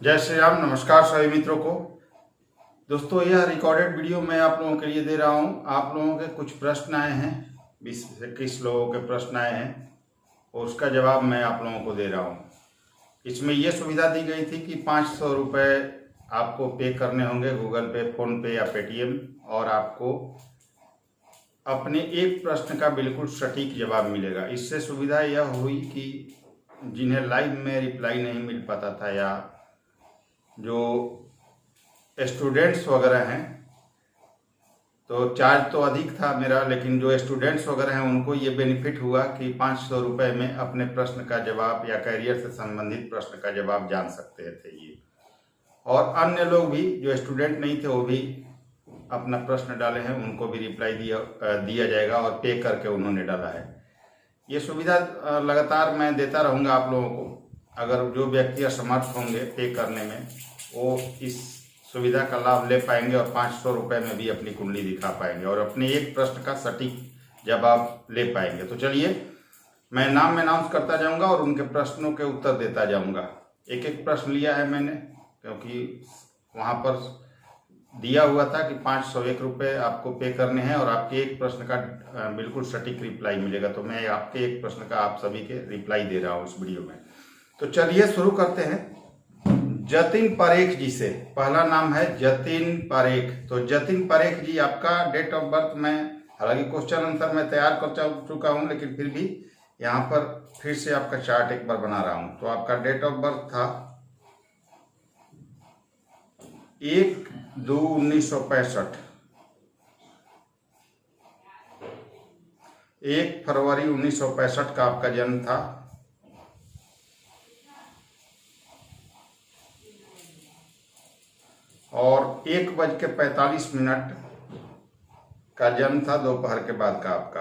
जय श्री राम। नमस्कार सभी मित्रों को। दोस्तों, यह रिकॉर्डेड वीडियो मैं आप लोगों के लिए दे रहा हूं। आप लोगों के कुछ प्रश्न आए हैं, 20-21 लोगों के प्रश्न आए हैं और उसका जवाब मैं आप लोगों को दे रहा हूं। इसमें यह सुविधा दी गई थी कि 500 रुपये आपको पे करने होंगे गूगल पे, फोन पे या पेटीएम, और आपको अपने एक प्रश्न का बिल्कुल सटीक जवाब मिलेगा। इससे सुविधा यह हुई कि जिन्हें लाइव में रिप्लाई नहीं मिल पाता था या जो स्टूडेंट्स वगैरह हैं, तो चार्ज तो अधिक था मेरा, लेकिन जो स्टूडेंट्स वगैरह हैं उनको ये बेनिफिट हुआ कि 500 रुपये में अपने प्रश्न का जवाब या करियर से संबंधित प्रश्न का जवाब जान सकते थे ये। और अन्य लोग भी जो स्टूडेंट नहीं थे वो भी अपना प्रश्न डाले हैं, उनको भी रिप्लाई दिया जाएगा और पे करके उन्होंने डाला है। ये सुविधा लगातार मैं देता रहूँगा आप लोगों को। अगर जो व्यक्ति असमर्थ होंगे पे करने में, वो इस सुविधा का लाभ ले पाएंगे और 500 रुपये में भी अपनी कुंडली दिखा पाएंगे और अपने एक प्रश्न का सटीक जवाब ले पाएंगे। तो चलिए, मैं नाम अनाउंस करता जाऊंगा और उनके प्रश्नों के उत्तर देता जाऊंगा। एक एक प्रश्न लिया है मैंने, क्योंकि वहाँ पर दिया हुआ था कि 501 रुपये आपको पे करने हैं और आपके एक प्रश्न का बिल्कुल सटीक रिप्लाई मिलेगा। तो मैं आपके एक प्रश्न का आप सभी के रिप्लाई दे रहा हूँ इस वीडियो में। तो चलिए शुरू करते हैं। जतिन पारेख जी से, पहला नाम है जतिन पारेख। तो जतिन पारेख जी, आपका डेट ऑफ बर्थ मैं, हालांकि क्वेश्चन आंसर मैं तैयार कर चुका हूं, लेकिन फिर भी यहाँ पर फिर से आपका चार्ट एक बार बना रहा हूं। तो आपका डेट ऑफ बर्थ था 1/2/1965, 1 फरवरी 1965 का आपका जन्म था। और 1:45 का जन्म था, दोपहर के बाद का आपका।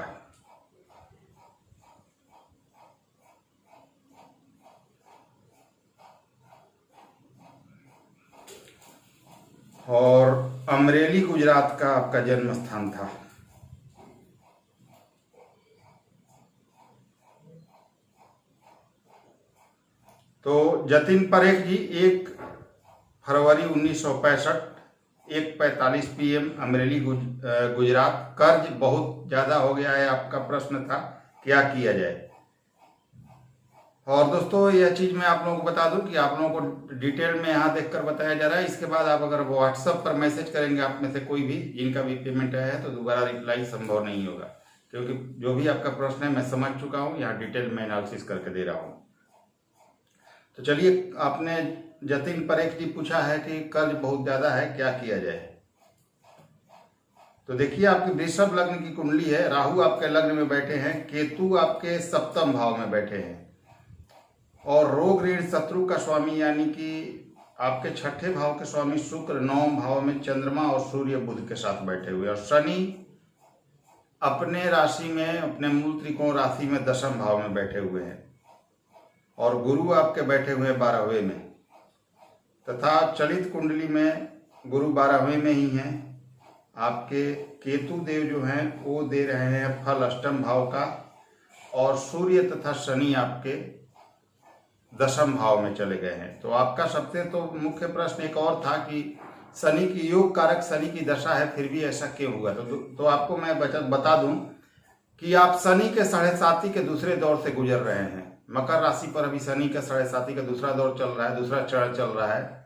और अमरेली गुजरात का आपका जन्म स्थान था। तो जतिन पारेख जी, 1 फरवरी 1965, 1:45 PM, अमरेली गुजरात। कर्ज बहुत ज़्यादा हो गया है, आपका प्रश्न था क्या किया जाए। और दोस्तों, यह चीज़ मैं आप लोगों को बता दूं कि आप लोगों को डिटेल में यहाँ देखकर बताया जा रहा है। इसके बाद आप अगर व्हाट्सएप पर मैसेज करेंगे, आप में से कोई भी जिनका भी पेमेंट आया है, तो दोबारा रिप्लाई संभव नहीं होगा, क्योंकि जो भी आपका प्रश्न है मैं समझ चुका हूँ। यहाँ डिटेल में एनालिसिस करके दे रहा हूँ। तो चलिए, आपने जतिन पारेख जी पूछा है कि कर्ज बहुत ज़्यादा है, क्या किया जाए। तो देखिए, आपकी वृषभ लग्न की कुंडली है, राहु आपके लग्न में बैठे हैं, केतु आपके 7वें भाव में बैठे हैं, और रोग ऋण शत्रु का स्वामी यानी कि आपके 6ठे भाव के स्वामी शुक्र 9वें भाव में चंद्रमा और सूर्य बुध के साथ बैठे हुए, और शनि अपने राशि में, अपने मूल त्रिकोण राशि में 10वें भाव में बैठे हुए हैं, और गुरु आपके बैठे हुए हैं 12वें में, तथा चलित कुंडली में गुरु 12वें में ही हैं। आपके केतु देव जो हैं वो दे रहे हैं फल 8वें भाव का, और सूर्य तथा शनि आपके 10वें भाव में चले गए हैं। तो आपका सबसे तो मुख्य प्रश्न एक और था कि शनि की योग कारक शनि की दशा है, फिर भी ऐसा क्यों हुआ। तो आपको मैं बता दूं कि आप शनि के 7.5 के दूसरे दौर से गुजर रहे हैं। मकर राशि पर अभी शनि का 7.5 का दूसरा दौर चल रहा है, दूसरा चरण चल रहा है,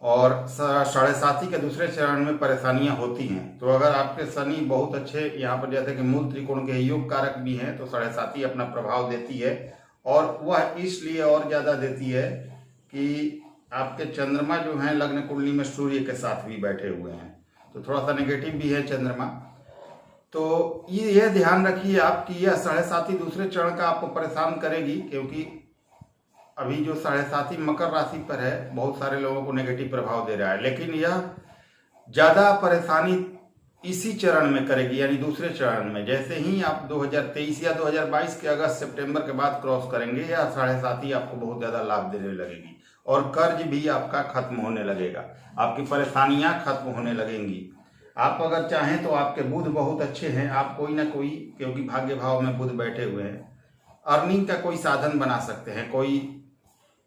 और 7.5 के दूसरे चरण में परेशानियां होती हैं। तो अगर आपके शनि बहुत अच्छे, यहाँ पर जैसे कि मूल त्रिकोण के योग कारक भी हैं, तो 7.5 अपना प्रभाव देती है, और वह इसलिए और ज़्यादा देती है कि आपके चंद्रमा जो हैं लग्न कुंडली में सूर्य के साथ भी बैठे हुए हैं, तो थोड़ा सा नेगेटिव भी है चंद्रमा। तो ये ध्यान रखिए आप कि यह 7.5 दूसरे चरण का आपको परेशान करेगी, क्योंकि अभी जो 7.5 मकर राशि पर है, बहुत सारे लोगों को नेगेटिव प्रभाव दे रहा है, लेकिन यह ज़्यादा परेशानी इसी चरण में करेगी, यानी दूसरे चरण में। जैसे ही आप 2023 या 2022 के अगस्त सितंबर के बाद क्रॉस करेंगे, या 7.5 आपको बहुत ज़्यादा लाभ देने लगेगी, और कर्ज भी आपका खत्म होने लगेगा, आपकी परेशानियां खत्म होने लगेंगी। आप अगर चाहें तो आपके बुध बहुत अच्छे हैं, आप कोई ना कोई, क्योंकि भाग्य भाव में बुध बैठे हुए हैं, अर्निंग का कोई साधन बना सकते हैं, कोई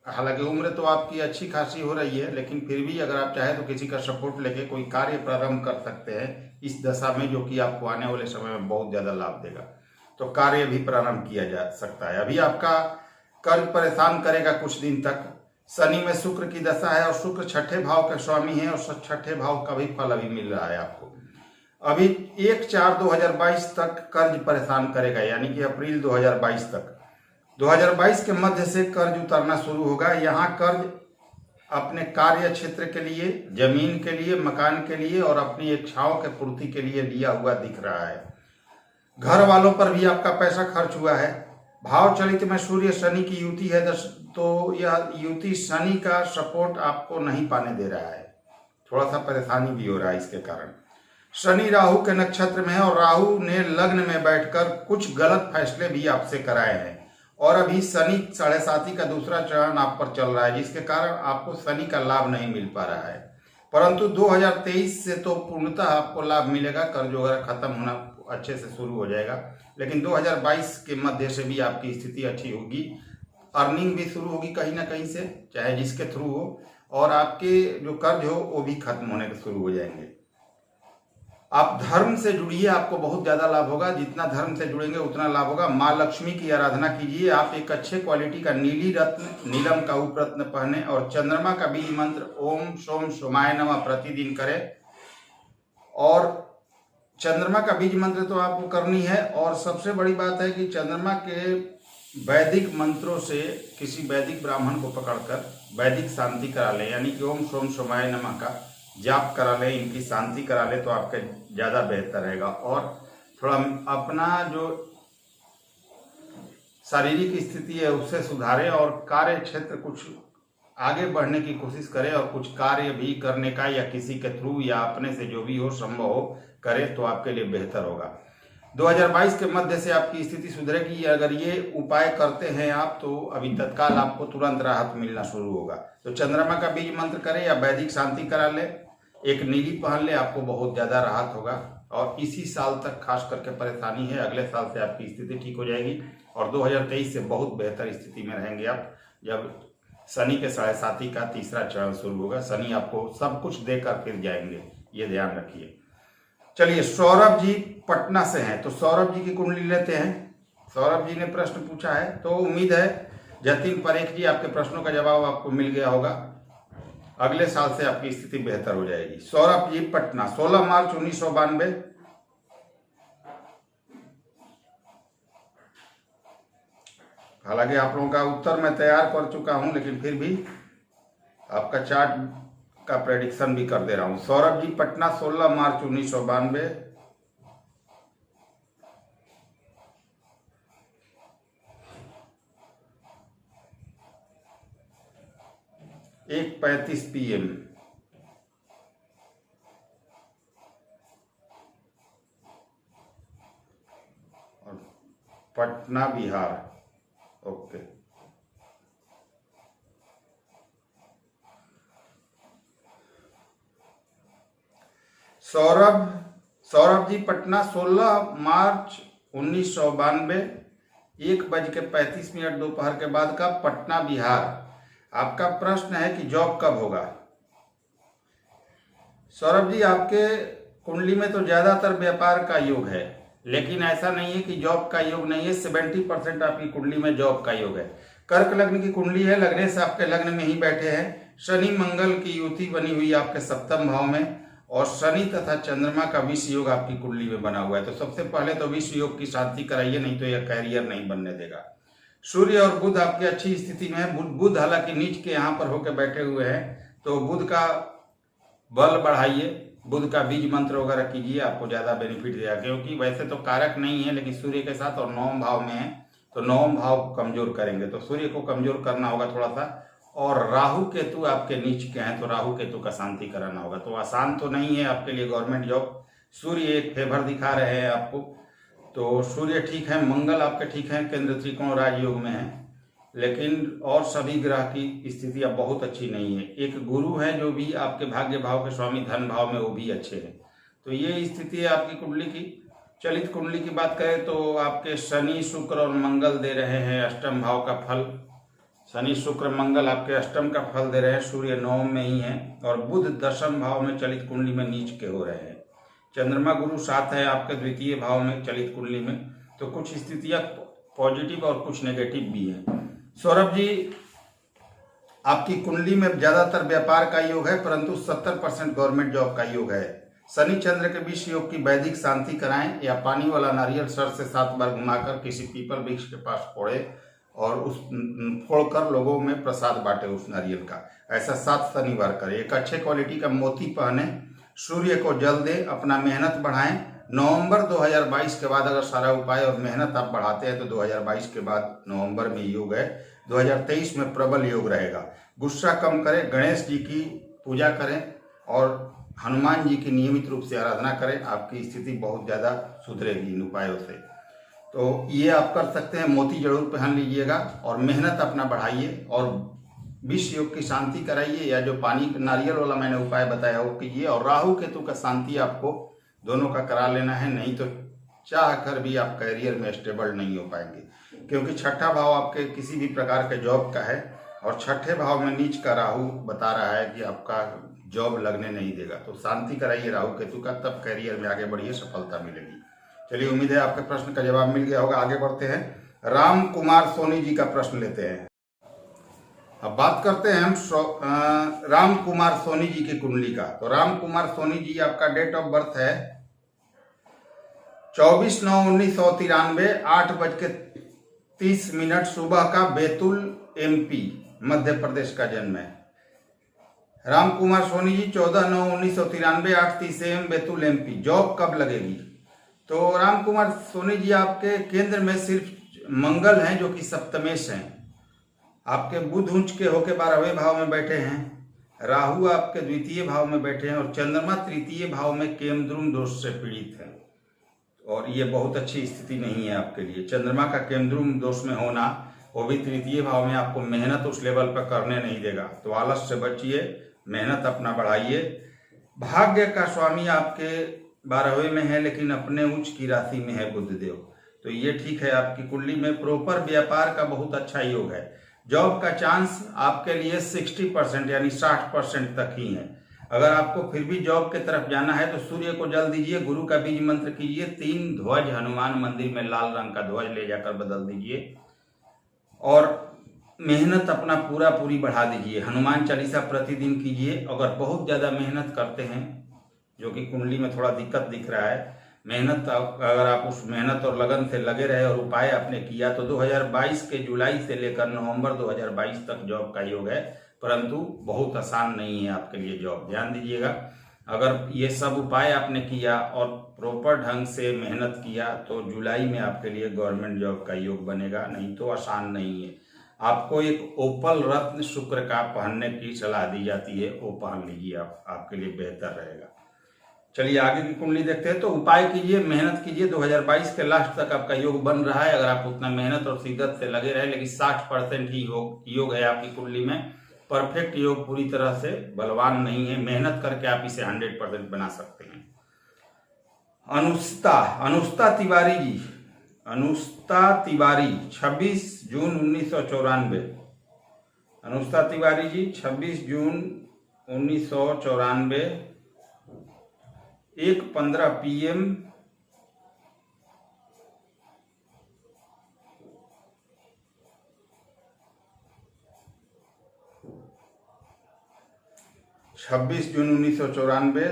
हालांकि उम्र तो आपकी अच्छी खासी हो रही है, लेकिन फिर भी अगर आप चाहें तो किसी का सपोर्ट लेके कोई कार्य प्रारंभ कर सकते हैं इस दशा में, जो कि आपको आने वाले समय में बहुत ज्यादा लाभ देगा। तो कार्य भी प्रारंभ किया जा सकता है। अभी आपका कर्ज परेशान करेगा कुछ दिन तक। शनि में शुक्र की दशा है और शुक्र छठे भाव के स्वामी है और छठे भाव का भी फल अभी मिल रहा है आपको। अभी 1/4/2022 तक कर्ज परेशान करेगा, यानी कि अप्रैल 2022 तक। 2022 के मध्य से कर्ज उतरना शुरू होगा। यहाँ कर्ज अपने कार्य क्षेत्र के लिए, जमीन के लिए, मकान के लिए और अपनी इच्छाओं के पूर्ति के लिए लिया हुआ दिख रहा है। घर वालों पर भी आपका पैसा खर्च हुआ है। भाव चलित में सूर्य शनि की युति है, तो यह युति शनि का सपोर्ट आपको नहीं पाने दे रहा है। थोड़ा सा परेशानी भी हो रहा है इसके कारण। शनि राहु के नक्षत्र में है और राहु ने लग्न में बैठकर कुछ गलत फैसले भी आपसे कराए हैं। और अभी शनि 7.5 का दूसरा चरण आप पर चल रहा है, जिसके कारण आपको शनि का लाभ नहीं मिल पा रहा है। परंतु 2023 से तो पूर्णतः आपको लाभ मिलेगा। कर्ज वगैरह खत्म होना अच्छे से शुरू हो जाएगा। लेकिन 2022 के मध्य से भी आपकी स्थिति अच्छी होगी। अर्निंग भी शुरू होगी कहीं ना कहीं से, चाहे जिसके थ्रू हो, और आपके जो कर्ज हो वो भी खत्म होने के शुरू हो जाएंगे। आप धर्म से जुड़िए, आपको बहुत ज्यादा लाभ होगा। जितना धर्म से जुड़ेंगे उतना लाभ होगा। माँ लक्ष्मी की आराधना कीजिए। आप एक अच्छे क्वालिटी का नीली रत्न, नीलम का उपरत्न पहने और चंद्रमा का बीज मंत्र ओम सोम सोमाय नमः प्रतिदिन करें। और चंद्रमा का बीज मंत्र तो आपको करनी है। और सबसे बड़ी बात है कि चंद्रमा के वैदिक मंत्रों से किसी वैदिक ब्राह्मण को पकड़कर वैदिक शांति करा लें, यानी कि ओम सोम सोमाय नमः का जाप करा लें, इनकी शांति करा लें तो आपके ज़्यादा बेहतर रहेगा। और थोड़ा अपना जो शारीरिक स्थिति है उससे सुधारें और कार्य क्षेत्र कुछ आगे बढ़ने की कोशिश करें और कुछ कार्य भी करने का, या किसी के थ्रू या अपने से जो भी हो संभव हो करें तो आपके लिए बेहतर होगा। 2022 के मध्य से आपकी स्थिति सुधरेगी। अगर ये उपाय करते हैं आप तो अभी तत्काल आपको तुरंत राहत मिलना शुरू होगा। तो चंद्रमा का बीज मंत्र करें या वैदिक शांति करा ले, एक नीली पहन ले, आपको बहुत ज्यादा राहत होगा। और इसी साल तक खास करके परेशानी है, अगले साल से आपकी स्थिति ठीक हो जाएगी और 2023 से बहुत बेहतर स्थिति में रहेंगे आप, जब शनि के 7.5 का तीसरा चरण शुरू होगा। शनि आपको सब कुछ देकर फिर जाएंगे, ये ध्यान रखिए। चलिए, सौरभ जी पटना से हैं, तो सौरभ जी की कुंडली लेते हैं। सौरभ जी ने प्रश्न पूछा है, तो उम्मीद है जतिन परेख जी आपके प्रश्नों का जवाब आपको मिल गया होगा। अगले साल से आपकी स्थिति बेहतर हो जाएगी। सौरभ जी पटना, 16 मार्च 1992। हालांकि आप लोगों का उत्तर मैं तैयार कर चुका हूं, लेकिन फिर भी आपका चार्ट का प्रेडिक्शन भी कर दे रहा हूं। सौरभ जी पटना, 16 मार्च 1992। एक 35 PM। और पटना बिहार। ओके, सौरभ जी पटना, 16 मार्च 1992, 1:35 दोपहर के बाद का, पटना बिहार। आपका प्रश्न है कि जॉब कब होगा। सौरभ जी, आपके कुंडली में तो ज्यादातर व्यापार का योग है, लेकिन ऐसा नहीं है कि जॉब का योग नहीं है। 70% आपकी कुंडली में जॉब का योग है। कर्क लग्न की कुंडली है, लगने से आपके लग्न में ही बैठे हैं। शनि मंगल की युति बनी हुई आपके 7वें भाव में और शनि तथा चंद्रमा का विष योग आपकी कुंडली में बना हुआ है। तो सबसे पहले तो विष योग की शांति कराइए, नहीं तो यह कैरियर नहीं बनने देगा। सूर्य और बुध आपकी अच्छी स्थिति में है। बुध हालांकि नीच के यहाँ पर होकर बैठे हुए हैं, तो बुध का बल बढ़ाइए, बुध का बीज मंत्र वगैरह कीजिए, आपको ज्यादा बेनिफिट देगा। क्योंकि वैसे तो कारक नहीं है, लेकिन सूर्य के साथ और 9वें भाव में है, तो 9वें भाव कमजोर करेंगे, तो सूर्य को कमजोर करना होगा थोड़ा सा। और राहु केतु आपके नीच के हैं, तो राहु केतु का शांति कराना होगा। तो आसान तो नहीं है आपके लिए गवर्नमेंट जॉब। सूर्य एक फेवर दिखा रहे हैं आपको, तो सूर्य ठीक है, मंगल आपके ठीक है, केंद्र त्रिकोण राजयोग में है, लेकिन और सभी ग्रह की स्थिति अब बहुत अच्छी नहीं है। एक गुरु है जो भी आपके भाग्य भाव के स्वामी धन भाव में, वो भी अच्छे हैं। तो ये स्थिति है आपकी कुंडली की। चलित कुंडली की बात करें तो आपके शनि शुक्र और मंगल दे रहे हैं 8वें भाव का फल। शनि शुक्र मंगल आपके अष्टम का फल दे रहे हैं, सूर्य नवम में ही है और बुध दशम भाव में चलित कुंडली में नीच के हो रहे हैं। चंद्रमा गुरु साथ है आपके द्वितीय भाव में चलित कुंडली में। तो कुछ स्थितियां पॉजिटिव और कुछ नेगेटिव भी हैं। सौरभ जी, आपकी कुंडली में ज्यादातर व्यापार का योग है, परंतु 70% गवर्नमेंट जॉब का योग है। शनि चंद्र के बीच योग की वैदिक शांति कराएं या पानी वाला नारियल सर से 7 बार घुमाकर किसी पीपल वृक्ष के पास फोड़े और उस फोड़कर लोगों में प्रसाद बांटे उस नारियल का। ऐसा 7 शनिवार करें। एक अच्छे क्वालिटी का मोती पहने, सूर्य को जल दे, अपना मेहनत बढ़ाएं। नवंबर 2022 के बाद अगर सारा उपाय और मेहनत आप बढ़ाते हैं तो 2022 के बाद नवंबर में योग है। 2023 में प्रबल योग रहेगा। गुस्सा कम करें, गणेश जी की पूजा करें और हनुमान जी की नियमित रूप से आराधना करें। आपकी स्थिति बहुत ज़्यादा सुधरेगी इन उपायों से। तो ये आप कर सकते हैं। मोती जरूर पहन लीजिएगा और मेहनत अपना बढ़ाइए और विश्व योग की शांति कराइए, या जो पानी नारियल वाला मैंने उपाय बताया वो कीजिए। और राहु केतु का शांति आपको दोनों का करा लेना है, नहीं तो चाह कर भी आप करियर में स्टेबल नहीं हो पाएंगे, क्योंकि छठा भाव आपके किसी भी प्रकार के जॉब का है और छठे भाव में नीच का राहु बता रहा है कि आपका जॉब लगने नहीं देगा। तो शांति कराइए राहु केतु का, तब करियर में आगे बढ़िए, सफलता मिलेगी। चलिए, उम्मीद है आपके प्रश्न का जवाब मिल गया होगा। आगे बढ़ते हैं। राम कुमार सोनी जी का प्रश्न लेते हैं। अब बात करते हैं हम राम कुमार सोनी जी की कुंडली का। तो राम कुमार सोनी जी, आपका डेट ऑफ बर्थ है 24/9/1993, 8:30 सुबह का, बैतूल MP मध्य प्रदेश का जन्म है। Ram Kumar Soni ji 14/9/1993, 8:30 AM, Betul MP। Job कब लगेगी? तो राम कुमार सोनी जी, आपके केंद्र में सिर्फ मंगल हैं जो कि सप्तमेश हैं। आपके बुध उच्च के होके 12वें भाव में बैठे हैं। राहु आपके द्वितीय भाव में बैठे हैं और चंद्रमा तृतीय भाव में केमद्रुम दोष से पीड़ित है। और ये बहुत अच्छी स्थिति नहीं है आपके लिए। चंद्रमा का केमद्रुम दोष में होना, वो भी तृतीय भाव में, आपको मेहनत उस लेवल पर करने नहीं देगा। तो आलस से बचिए, मेहनत अपना बढ़ाइए। भाग्य का स्वामी आपके 12वें में है, लेकिन अपने उच्च की राशि में है बुधदेव। तो ये ठीक है। आपकी कुंडली में प्रॉपर व्यापार का बहुत अच्छा योग है। जॉब का चांस आपके लिए 60% यानी 60% तक ही है। अगर आपको फिर भी जॉब की तरफ जाना है तो सूर्य को जल दीजिए, गुरु का बीज मंत्र कीजिए, 3 ध्वज हनुमान मंदिर में लाल रंग का ध्वज ले जाकर बदल दीजिए और मेहनत अपना पूरी बढ़ा दीजिए। हनुमान चालीसा प्रतिदिन कीजिए। अगर बहुत ज़्यादा मेहनत करते हैं, जो कि कुंडली में थोड़ा दिक्कत दिख रहा है, मेहनत अगर आप उस मेहनत और लगन से लगे रहे और उपाय आपने किया तो 2022 के जुलाई से लेकर नवंबर 2022 तक जॉब का योग है। परंतु बहुत आसान नहीं है आपके लिए जॉब, ध्यान दीजिएगा। अगर ये सब उपाय आपने किया और प्रॉपर ढंग से मेहनत किया तो जुलाई में आपके लिए गवर्नमेंट जॉब का योग बनेगा, नहीं तो आसान नहीं है। आपको एक ओपल रत्न शुक्र का पहनने की सलाह दी जाती है, वो पहन लीजिए, आपके लिए बेहतर रहेगा। चलिए आगे की कुंडली देखते हैं। तो उपाय कीजिए, मेहनत कीजिए। 2022 के लास्ट तक आपका योग बन रहा है अगर आप उतना मेहनत और शिद्दत से लगे रहे, लेकिन 60% ही योग है आपकी कुंडली में। परफेक्ट योग पूरी तरह से बलवान नहीं है। मेहनत करके आप इसे 100% बना सकते हैं। अनुष्ता तिवारी जी, अनुष्ता तिवारी 26 जून 1994। अनुष्ता तिवारी जी 26 जून 1994, 1:15 PM, छब्बीस जून 1994,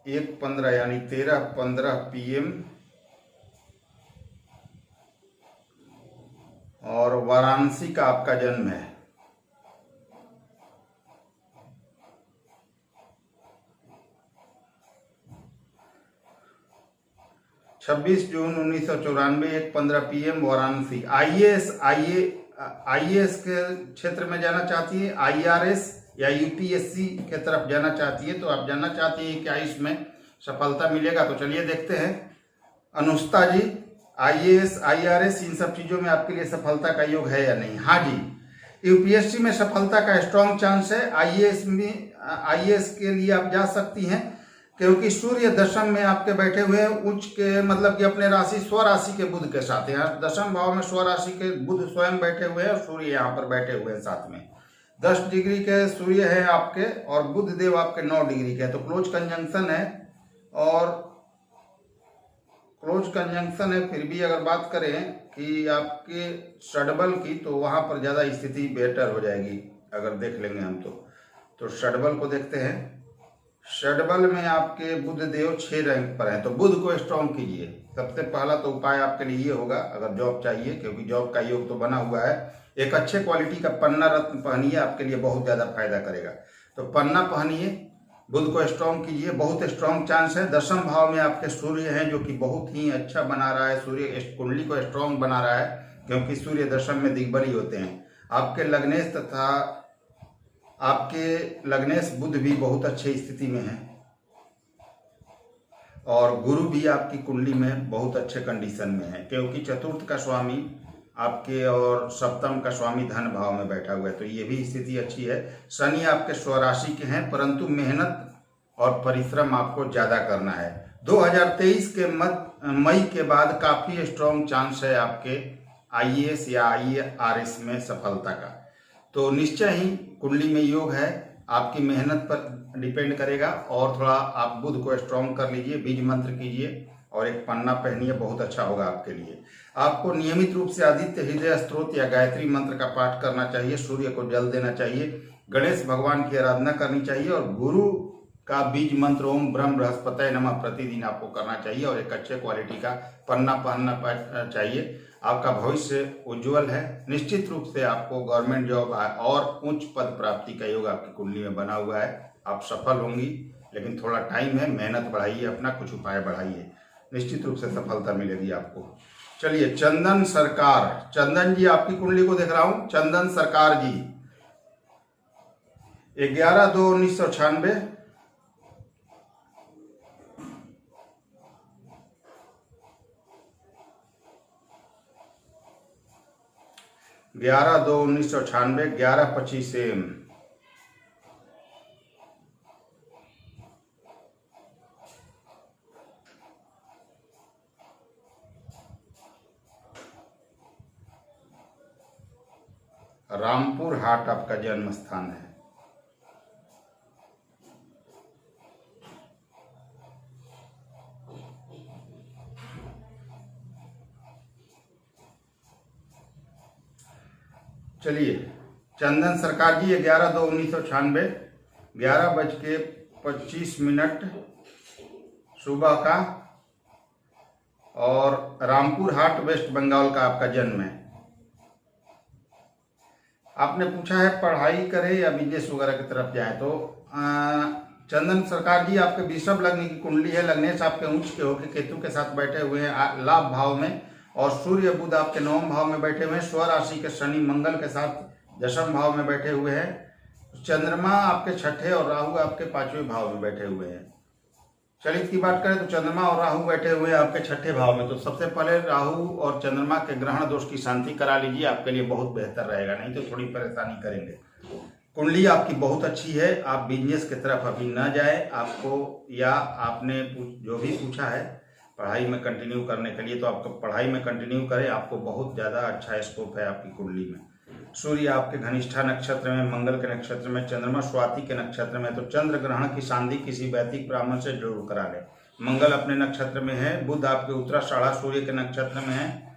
1:15 यानी 13:15 PM और वाराणसी का आपका जन्म है। छब्बीस जून 1994, 1:15 PM, वाराणसी। आईएएस के क्षेत्र में जाना चाहती है, IRS या UPSC के तरफ जाना चाहती है, तो आप जानना चाहती है क्या इसमें सफलता मिलेगा? तो चलिए देखते हैं। अनुष्का जी, IAS IRS इन सब चीजों में आपके लिए सफलता का योग है या नहीं? हाँ जी, UPSC में सफलता का स्ट्रॉन्ग चांस है। IAS के लिए आप जा सकती हैं। क्योंकि सूर्य दशम में आपके बैठे हुए हैं उच्च के, मतलब कि अपने राशि स्वराशि के बुध के साथ। यहाँ दशम भाव में स्वराशि के बुध स्वयं बैठे हुए हैं और सूर्य यहाँ पर बैठे हुए हैं साथ में। 10 डिग्री के सूर्य है आपके और बुध देव आपके 9 डिग्री के, तो क्लोज कंजंक्शन है। और क्लोज कंजंक्शन है, फिर भी अगर बात करें कि आपके षडबल की, तो वहां पर ज्यादा स्थिति बेहतर हो जाएगी अगर देख लेंगे हम तो षडबल को देखते हैं। षडबल में आपके बुध देव 6 रैंक पर हैं, तो बुध को स्ट्रॉन्ग कीजिए। सबसे पहला तो उपाय आपके लिए ये होगा, अगर जॉब चाहिए, क्योंकि जॉब का योग तो बना हुआ है, एक अच्छे क्वालिटी का पन्ना रत्न पहनिए, आपके लिए बहुत ज्यादा फायदा करेगा। तो पन्ना पहनिए, बुध को स्ट्रॉन्ग कीजिए, बहुत स्ट्रॉन्ग चांस है। दशम भाव में आपके सूर्य हैं जो कि बहुत ही अच्छा बना रहा है, सूर्य कुंडली को स्ट्रॉन्ग बना रहा है, क्योंकि सूर्य दशम में दिग्बली होते हैं। आपके लग्नेश तथा आपके लग्नेश बुध भी बहुत अच्छी स्थिति में है और गुरु भी आपकी कुंडली में बहुत अच्छे कंडीशन में है, क्योंकि चतुर्थ का स्वामी आपके और सप्तम का स्वामी धन भाव में बैठा हुआ है, तो ये भी स्थिति अच्छी है। शनि आपके स्वराशि के हैं, परंतु मेहनत और परिश्रम आपको ज्यादा करना है। 2023 के मई के बाद काफी स्ट्रॉन्ग चांस है आपके IAS या IRS में सफलता का। तो निश्चय ही कुंडली में योग है, आपकी मेहनत पर डिपेंड करेगा। और थोड़ा आप बुध को स्ट्रॉन्ग कर लीजिए, बीज मंत्र कीजिए और एक पन्ना पहनिए, बहुत अच्छा होगा आपके लिए। आपको नियमित रूप से आदित्य हृदय स्तोत्र या गायत्री मंत्र का पाठ करना चाहिए, सूर्य को जल देना चाहिए, गणेश भगवान की आराधना करनी चाहिए और गुरु का बीज मंत्र ओम ब्रह्म बृहस्पतये नमः प्रतिदिन आपको करना चाहिए और एक अच्छे क्वालिटी का पन्ना पहनना चाहिए। आपका भविष्य उज्जवल है, निश्चित रूप से आपको गवर्नमेंट जॉब और उच्च पद प्राप्ति का योग आपकी कुंडली में बना हुआ है। आप सफल होंगी, लेकिन थोड़ा टाइम है, मेहनत बढ़ाइए, अपना कुछ उपाय बढ़ाइए, निश्चित रूप से सफलता मिलेगी आपको। चलिए, चंदन सरकार, चंदन जी आपकी कुंडली को देख रहा हूं, चंदन सरकार जी 11/2/1996, 11/2/1996, 11/25 AM। रामपुर हाट आपका जन्म स्थान है। चलिए, चंदन सरकार जी 11/2/1996, 11:25 सुबह का और रामपुर हाट वेस्ट बंगाल का आपका जन्म है। आपने पूछा है पढ़ाई करें या बिजनेस वगैरह की तरफ जाए, तो चंदन सरकार जी आपके वृषभ लग्न की कुंडली है, लग्नेश आपके उच्च के होकर केतु के साथ बैठे हुए हैं लाभ भाव में और सूर्य बुध आपके 9वें भाव में बैठे हुए हैं, स्वराशि के शनि मंगल के साथ 10वें भाव में बैठे हुए हैं, चंद्रमा आपके 6ठे और राहु आपके 5वें भाव में बैठे हुए हैं। चलित की बात करें तो चंद्रमा और राहु बैठे हुए हैं आपके 6ठे भाव में, तो सबसे पहले राहु और चंद्रमा के ग्रहण दोष की शांति करा लीजिए, आपके लिए बहुत बेहतर रहेगा, नहीं तो थोड़ी परेशानी करेंगे। कुंडली आपकी बहुत अच्छी है, आप बिजनेस की तरफ अभी न जाए, आपको या आपने जो भी पूछा है पढ़ाई में कंटिन्यू करने के लिए, तो आपको पढ़ाई में कंटिन्यू करें, आपको बहुत ज़्यादा अच्छा स्कोप है आपकी कुंडली में। सूर्य आपके घनिष्ठा नक्षत्र में, मंगल के नक्षत्र में, चंद्रमा स्वाति के नक्षत्र में, तो चंद्र ग्रहण की शांति किसी वैदिक ब्राह्मण से जरूर करा लें। मंगल अपने नक्षत्र में है, बुध आपके उत्तराषाढ़ा सूर्य के नक्षत्र में है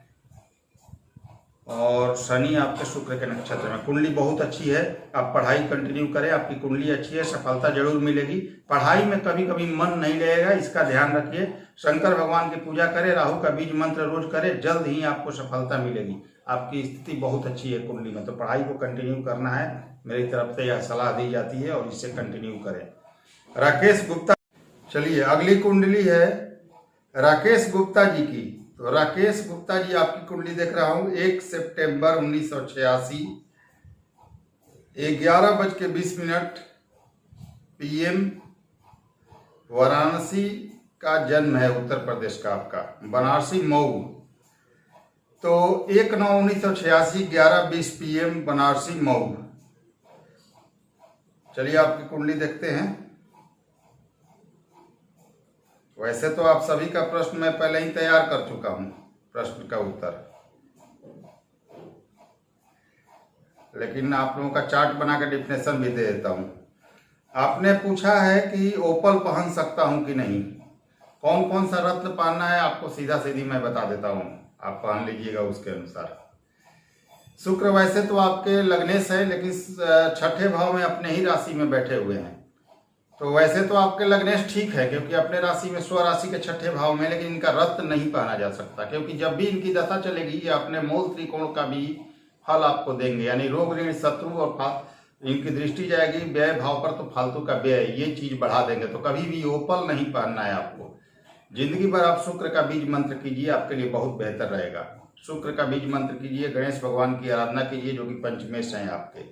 और शनि आपके शुक्र के नक्षत्र में। कुंडली बहुत अच्छी है, आप पढ़ाई कंटिन्यू करें, आपकी कुंडली अच्छी है, सफलता जरूर मिलेगी। पढ़ाई में कभी कभी मन नहीं लगेगा, इसका ध्यान रखिए। शंकर भगवान की पूजा करें, राहु का बीज मंत्र रोज करें, जल्द ही आपको सफलता मिलेगी। आपकी स्थिति बहुत अच्छी है कुंडली में, तो पढ़ाई को कंटिन्यू करना है, मेरी तरफ से यह सलाह दी जाती है और इसे कंटिन्यू करें। राकेश गुप्ता, चलिए अगली कुंडली है राकेश गुप्ता जी की। तो राकेश गुप्ता जी आपकी कुंडली देख रहा हूं, 1 सितंबर 1986, 11:20 PM, वाराणसी का जन्म है, उत्तर प्रदेश का आपका, बनारसी मऊ। तो 1/9/1986, 11:20 PM, बनारसी मऊ। चलिए आपकी कुंडली देखते हैं। वैसे तो आप सभी का प्रश्न मैं पहले ही तैयार कर चुका हूं, प्रश्न का उत्तर, लेकिन आप लोगों का चार्ट बना के डिफिनेशन भी दे देता हूं। आपने पूछा है कि ओपल पहन सकता हूं कि नहीं, कौन कौन सा रत्न पहनना है आपको सीधा सीधी मैं बता देता हूं, आप पहन लीजिएगा उसके अनुसार। शुक्र वैसे तो आपके लग्नेश है, लेकिन छठे भाव में अपने ही राशि में बैठे हुए हैं, तो वैसे तो आपके लग्नेश ठीक है क्योंकि अपने राशि में स्वराशि के छठे भाव में, लेकिन इनका रत्न नहीं पहना जा सकता क्योंकि जब भी इनकी दशा चलेगी ये अपने मूल त्रिकोण का भी फल आपको देंगे, यानी रोग ऋण शत्रु और इनकी दृष्टि जाएगी व्यय भाव पर, तो फालतू का व्यय ये चीज बढ़ा देंगे। तो कभी भी ओपल नहीं पहनना है आपको। जिंदगी भर आप शुक्र का बीज मंत्र कीजिए, आपके लिए बहुत बेहतर रहेगा। शुक्र का बीज मंत्र कीजिए, गणेश भगवान की आराधना कीजिए जो कि पंचमेश हैं आपके।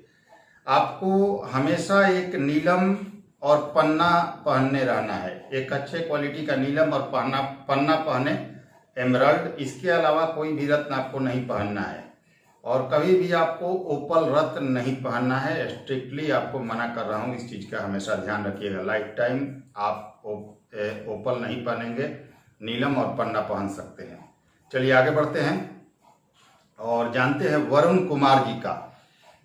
आपको हमेशा एक नीलम और पन्ना पहनने रहना है, एक अच्छे क्वालिटी का नीलम और पन्ना पहने एमराल्ड, इसके अलावा कोई भी रत्न आपको नहीं पहनना है। और कभी भी आपको ओपल रत्न नहीं पहनना है, स्ट्रिक्टली आपको मना कर रहा हूँ, इस चीज का हमेशा ध्यान रखिएगा। लाइफ टाइम आप ओपल नहीं पहनेंगे, नीलम और पन्ना पहन सकते हैं। चलिए आगे बढ़ते हैं और जानते हैं वरुण कुमार जी का।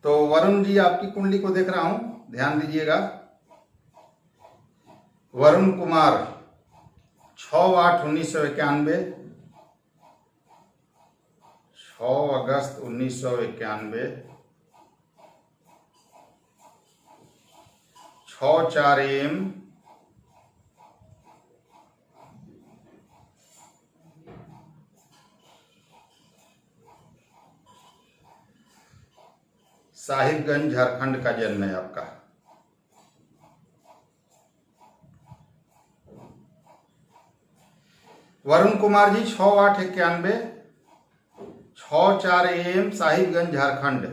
तो वरुण जी आपकी कुंडली को देख रहा हूं, ध्यान दीजिएगा। वरुण कुमार 6/8/1991, 6 अगस्त 1991, 6/4 AM, साहिबगंज झारखंड का जन्म है आपका। वरुण कुमार जी 6/8/91, 6/4 AM, साहिबगंज झारखंड।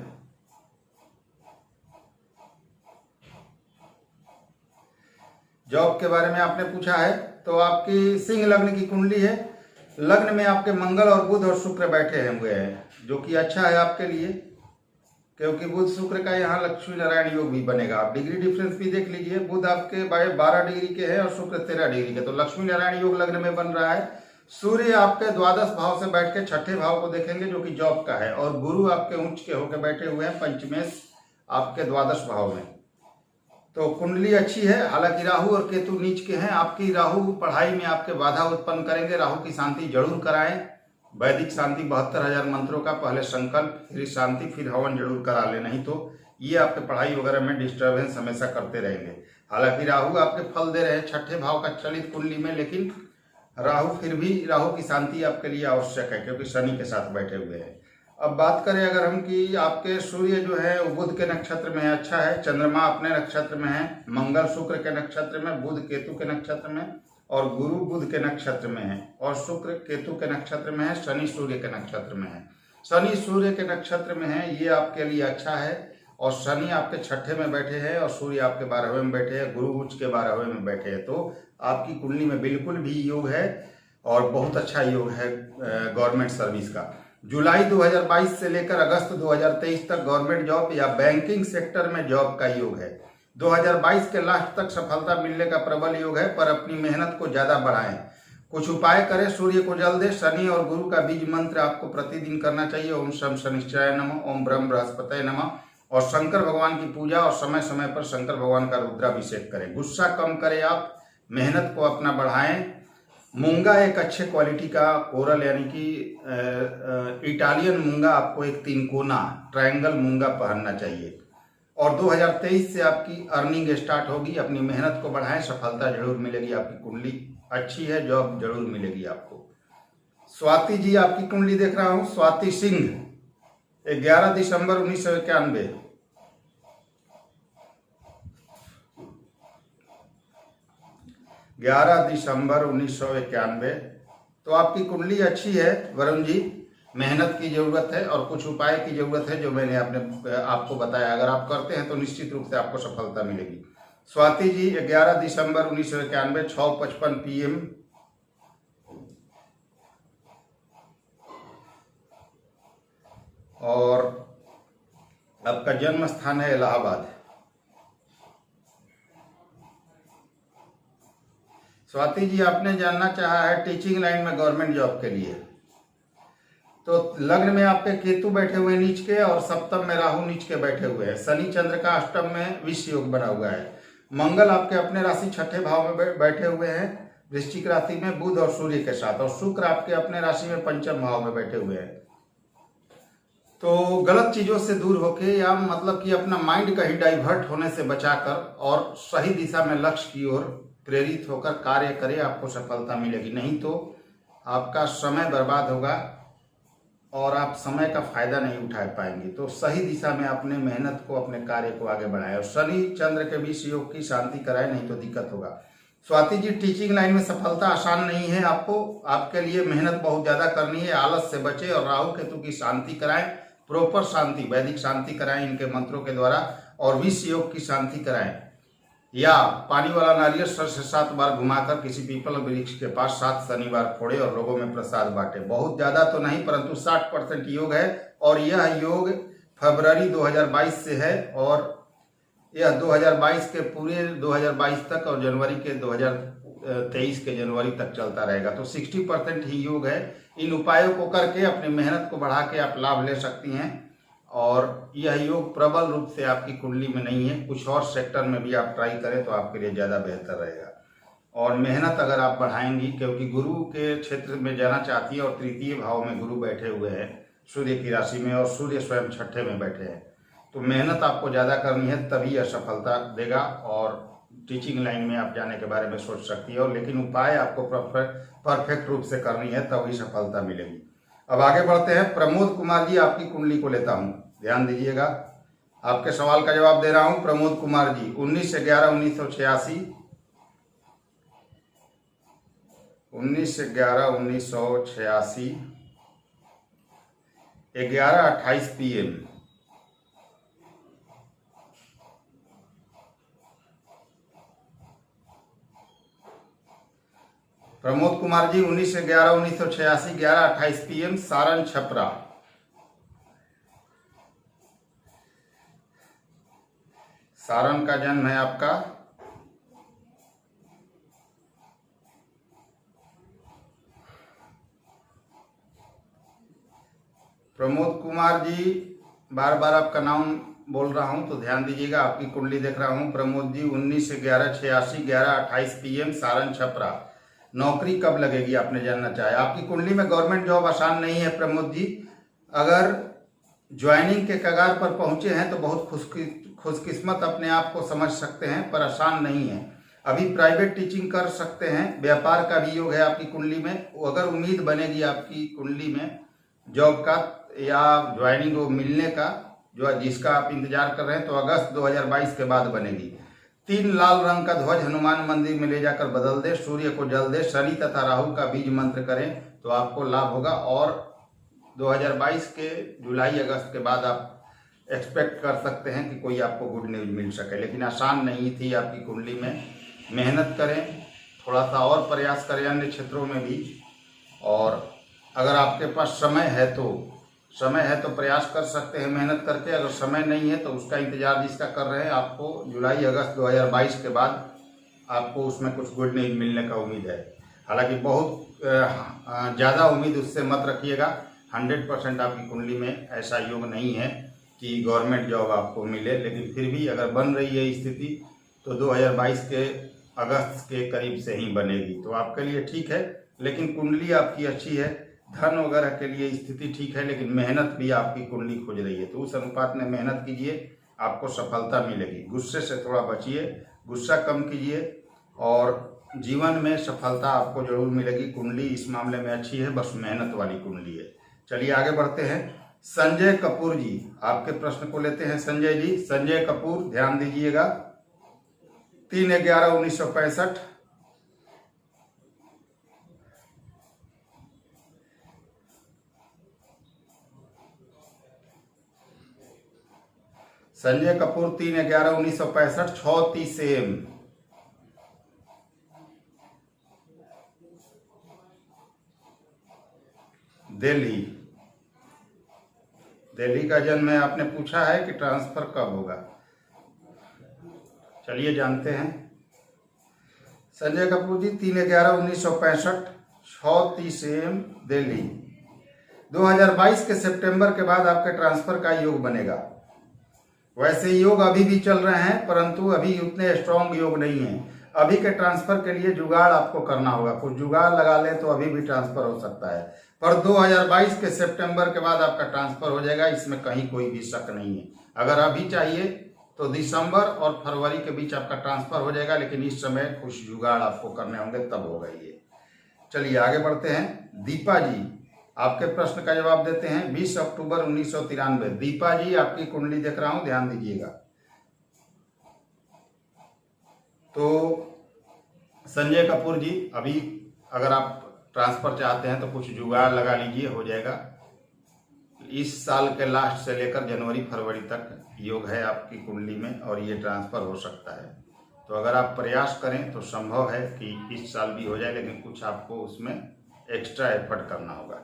जॉब के बारे में आपने पूछा है, तो आपकी सिंह लग्न की कुंडली है। लग्न में आपके मंगल और बुध और शुक्र बैठे हुए हैं, जो कि अच्छा है आपके लिए क्योंकि बुध शुक्र का यहाँ लक्ष्मी नारायण योग भी बनेगा। आप डिग्री डिफरेंस भी देख लीजिए, बुध आपके 12 डिग्री के हैं और शुक्र 13 डिग्री के, तो लक्ष्मी नारायण योग लग्न में बन रहा है। सूर्य आपके द्वादश भाव से बैठ के छठे भाव को देखेंगे जो कि जॉब का है, और गुरु आपके उच्च के होकर बैठे हुए हैं पंचमेश आपके द्वादश भाव में। तो कुंडली अच्छी है, हालांकि राहु और केतु नीच के हैं। आपकी राहु पढ़ाई में आपके बाधा उत्पन्न करेंगे, राहु की शांति जरूर कराएं। वैदिक शांति 72,000 मंत्रों का, पहले संकल्प फिर शांति फिर हवन जरूर करा ले, नहीं तो ये आपके पढ़ाई वगैरह में डिस्टर्बेंस हमेशा करते रहेंगे। हालांकि राहु आपके फल दे रहे हैं छठे भाव का चलित कुंडली में, लेकिन राहु फिर भी राहु की शांति आपके लिए आवश्यक है क्योंकि शनि के साथ बैठे हुए हैं। अब बात करें अगर हम कि आपके सूर्य जो है वो बुध के नक्षत्र में है, अच्छा है। चंद्रमा अपने नक्षत्र में है, मंगल शुक्र के नक्षत्र में, बुध केतु के नक्षत्र में, और गुरु बुध के नक्षत्र में है, और शुक्र केतु के नक्षत्र में है, शनि सूर्य के नक्षत्र में है। शनि सूर्य के नक्षत्र में है, ये आपके लिए अच्छा है। और शनि आपके छठे में बैठे हैं और सूर्य आपके 12वें में बैठे हैं, गुरु उच्च के 12वें में बैठे हैं। तो आपकी कुंडली में बिल्कुल भी योग है और बहुत अच्छा योग है गवर्नमेंट सर्विस का। जुलाई 2022 से लेकर अगस्त 2023 तक गवर्नमेंट जॉब या बैंकिंग सेक्टर में जॉब का योग है। 2022 के लास्ट तक सफलता मिलने का प्रबल योग है, पर अपनी मेहनत को ज्यादा बढ़ाएं, कुछ उपाय करें, सूर्य को जल दे। शनि और गुरु का बीज मंत्र आपको प्रतिदिन करना चाहिए, ओम शम शनिश्चराय नमः, ओम ब्रह्म बृहस्पतये नमः। और शंकर भगवान की पूजा और समय समय पर शंकर भगवान का रुद्राभिषेक करें। गुस्सा कम करें, आप मेहनत को अपना बढ़ाएं। मूंगा एक अच्छे क्वालिटी का कोरल यानी कि इटालियन मूंगा, आपको एक 3 कोना ट्रायंगल मूंगा पहनना चाहिए। और 2023 से आपकी अर्निंग स्टार्ट होगी, अपनी मेहनत को बढ़ाएं, सफलता जरूर मिलेगी। आपकी कुंडली अच्छी है, जॉब जरूर मिलेगी आपको। स्वाति जी आपकी कुंडली देख रहा हूं, स्वाति सिंह 11 दिसंबर 1991, 11 दिसंबर 1991। तो आपकी कुंडली अच्छी है वरुण जी, मेहनत की जरूरत है और कुछ उपाय की जरूरत है जो मैंने आपको बताया। अगर आप करते हैं तो निश्चित रूप से आपको सफलता मिलेगी। स्वाति जी 11 दिसंबर 1991, 6:55 PM। और आपका जन्म स्थान है इलाहाबाद। स्वाति जी, आपने जानना चाहा है टीचिंग लाइन में गवर्नमेंट जॉब के लिए। तो लग्न में आपके केतु बैठे हुए नीच के और सप्तम में राहु नीच के बैठे हुए हैं। शनि चंद्र का अष्टम में विष योग बना हुआ है। मंगल आपके अपने राशि छठे भाव में बैठे हुए हैं वृश्चिक राशि में बुध और सूर्य के साथ, और शुक्र आपके अपने राशि में पंचम भाव में बैठे हुए हैं। तो गलत चीजों से दूर होके, या मतलब कि अपना माइंड कहीं डाइवर्ट होने से बचाकर और सही दिशा में लक्ष्य की ओर प्रेरित होकर कार्य करें, आपको सफलता मिलेगी। नहीं तो आपका समय बर्बाद होगा और आप समय का फायदा नहीं उठा पाएंगे। तो सही दिशा में अपने मेहनत को, अपने कार्य को आगे बढ़ाएं और शनि चंद्र के बीच योग की शांति कराएं, नहीं तो दिक्कत होगा। स्वाति जी, टीचिंग लाइन में सफलता आसान नहीं है। आपके लिए मेहनत बहुत ज्यादा करनी है। आलस से बचे और राहु केतु की शांति कराएं, प्रॉपर शांति, वैदिक शांति कराएं इनके मंत्रों के द्वारा, और विष योग की शांति कराएं, या पानी वाला नारियल सर से 7 बार घुमाकर किसी पीपल वृक्ष के पास 7 शनिवार फोड़े और लोगों में प्रसाद बांटे। बहुत ज्यादा तो नहीं, परंतु 60% योग है, और यह योग फरवरी 2022 से है, और यह 2022 के पूरे 2022 तक और जनवरी के 2023 के जनवरी तक चलता रहेगा। तो 60% ही योग है। इन उपायों को करके अपनी मेहनत को बढ़ा के आप लाभ ले सकती हैं, और यह योग प्रबल रूप से आपकी कुंडली में नहीं है। कुछ और सेक्टर में भी आप ट्राई करें तो आपके लिए ज़्यादा बेहतर रहेगा। और मेहनत अगर आप बढ़ाएंगी, क्योंकि गुरु के क्षेत्र में जाना चाहती है और तृतीय भाव में गुरु बैठे हुए हैं सूर्य की राशि में, और सूर्य स्वयं छठे में बैठे हैं, तो मेहनत आपको ज़्यादा करनी है, तभी यह सफलता देगा और टीचिंग लाइन में आप जाने के बारे में सोच सकती है। लेकिन उपाय आपको परफेक्ट रूप से करनी है, तभी सफलता मिलेगी। अब आगे बढ़ते हैं। प्रमोद कुमार जी, आपकी कुंडली को लेता हूं, ध्यान दीजिएगा। आपके सवाल का जवाब दे रहा हूं। प्रमोद कुमार जी, 19/11/1986, 19/11/1986, 11:28 PM। प्रमोद कुमार जी, 19/11/1986, 11:28 PM, सारण छपरा। सारण का जन्म है आपका। प्रमोद कुमार जी, बार बार आपका नाम बोल रहा हूं तो ध्यान दीजिएगा। आपकी कुंडली देख रहा हूं। प्रमोद जी, 19/11/86, 11:28 PM, सारण छपरा। नौकरी कब लगेगी आपने जानना चाहा। आपकी कुंडली में गवर्नमेंट जॉब आसान नहीं है प्रमोद जी। अगर ज्वाइनिंग के कगार पर पहुंचे हैं तो बहुत खुशकिस्मत अपने आप को समझ सकते हैं, पर आसान नहीं है। अभी प्राइवेट टीचिंग कर सकते हैं, व्यापार का भी योग है आपकी कुंडली में। अगर उम्मीद बनेगी आपकी कुंडली में जॉब का या ज्वाइनिंग को मिलने का, जो जिसका आप इंतजार कर रहे हैं, तो अगस्त 2022 के बाद बनेगी। 3 लाल रंग का ध्वज हनुमान मंदिर में ले जाकर बदल दे, सूर्य को जल दे, शनि तथा राहु का बीज मंत्र करें तो आपको लाभ होगा। और 2022 के जुलाई अगस्त के बाद आप एक्सपेक्ट कर सकते हैं कि कोई आपको गुड न्यूज मिल सके। लेकिन आसान नहीं थी आपकी कुंडली में। मेहनत करें, थोड़ा सा और प्रयास करें अन्य क्षेत्रों में भी, और अगर आपके पास समय है तो प्रयास कर सकते हैं मेहनत करके। अगर समय नहीं है तो उसका इंतजार जिसका कर रहे हैं, आपको जुलाई अगस्त 2022 के बाद आपको उसमें कुछ गुड न्यूज मिलने का उम्मीद है। हालांकि बहुत ज़्यादा उम्मीद उससे मत रखिएगा। 100% आपकी कुंडली में ऐसा योग नहीं है कि गवर्नमेंट जॉब आपको मिले, लेकिन फिर भी अगर बन रही है स्थिति तो 2022 के अगस्त के करीब से ही बनेगी, तो आपके लिए ठीक है। लेकिन कुंडली आपकी अच्छी है, धन वगैरह के लिए स्थिति ठीक है, लेकिन मेहनत भी आपकी कुंडली खोज रही है, तो उस अनुपात में मेहनत कीजिए, आपको सफलता मिलेगी। गुस्से से थोड़ा बचिए, गुस्सा कम कीजिए, और जीवन में सफलता आपको जरूर मिलेगी। कुंडली इस मामले में अच्छी है, बस मेहनत वाली कुंडली है। चलिए आगे बढ़ते हैं। संजय कपूर जी, आपके प्रश्न को लेते हैं। संजय जी, संजय कपूर, ध्यान दीजिएगा। 3/11/1965, संजय कपूर, 3/11/1965, 6:30 AM, दिल्ली। दिल्ली का जन्म है। आपने पूछा है कि ट्रांसफर कब होगा, चलिए जानते हैं। संजय कपूर जी 3/11/1965, 6:30 AM, दिल्ली। 2022 के सितंबर के बाद आपके ट्रांसफर का योग बनेगा। वैसे योग अभी भी चल रहे हैं, परंतु अभी उतने स्ट्रॉन्ग योग नहीं है। अभी के ट्रांसफर के लिए जुगाड़ आपको करना होगा, कुछ जुगाड़ लगा ले तो अभी भी ट्रांसफर हो सकता है। पर 2022 के सितंबर के बाद आपका ट्रांसफर हो जाएगा, इसमें कहीं कोई भी शक नहीं है। अगर अभी चाहिए तो दिसंबर और फरवरी के बीच आपका ट्रांसफर हो जाएगा, लेकिन इस समय कुछ जुगाड़ आपको करने होंगे, तब होगा ये। चलिए आगे बढ़ते हैं। दीपा जी आपके प्रश्न का जवाब देते हैं। 20 अक्टूबर 1993। दीपा जी आपकी कुंडली देख रहा हूं, ध्यान दीजिएगा। तो संजय कपूर जी, अभी अगर आप ट्रांसफर चाहते हैं तो कुछ जुगाड़ लगा लीजिए, हो जाएगा। इस साल के लास्ट से लेकर जनवरी फरवरी तक योग है आपकी कुंडली में और ये ट्रांसफर हो सकता है। तो अगर आप प्रयास करें तो संभव है कि इस साल भी हो जाए, लेकिन कुछ आपको उसमें एक्स्ट्रा एफर्ट करना होगा।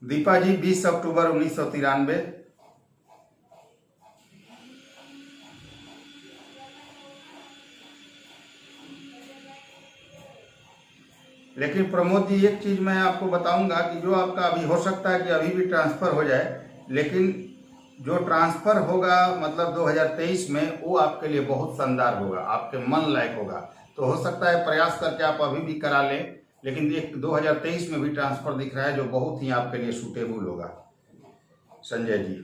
दीपा जी 20 अक्टूबर 1993। लेकिन प्रमोद जी एक चीज मैं आपको बताऊंगा कि जो आपका अभी हो सकता है कि अभी भी ट्रांसफर हो जाए, लेकिन जो ट्रांसफर होगा मतलब 2023 में, वो आपके लिए बहुत शानदार होगा, आपके मन लायक होगा। तो हो सकता है प्रयास करके आप अभी भी करा लें, लेकिन एक 2023 में भी ट्रांसफर दिख रहा है जो बहुत ही आपके लिए सूटेबल होगा। संजय जी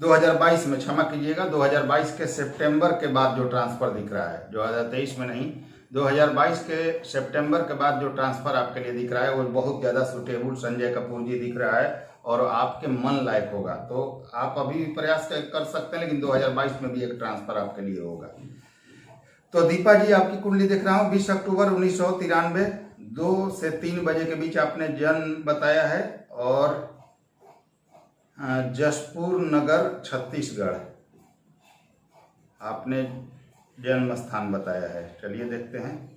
2022 में, क्षमा कीजिएगा, 2022 के सितंबर के बाद जो ट्रांसफर दिख रहा है, 2023 में नहीं, 2022 के सितंबर के बाद जो ट्रांसफर आपके लिए दिख रहा है वो बहुत ज्यादा सूटेबल संजय कपूर जी दिख रहा है और आपके मन लायक होगा। तो आप अभी भी प्रयास कर सकते हैं, लेकिन 2022 में भी एक ट्रांसफर आपके लिए होगा। तो दीपा जी आपकी कुंडली देख रहा हूँ, 20 अक्टूबर 1993, 2 से 3 बजे के बीच आपने जन्म बताया है और जसपुर नगर छत्तीसगढ़ आपने जन्म स्थान बताया है। चलिए देखते हैं।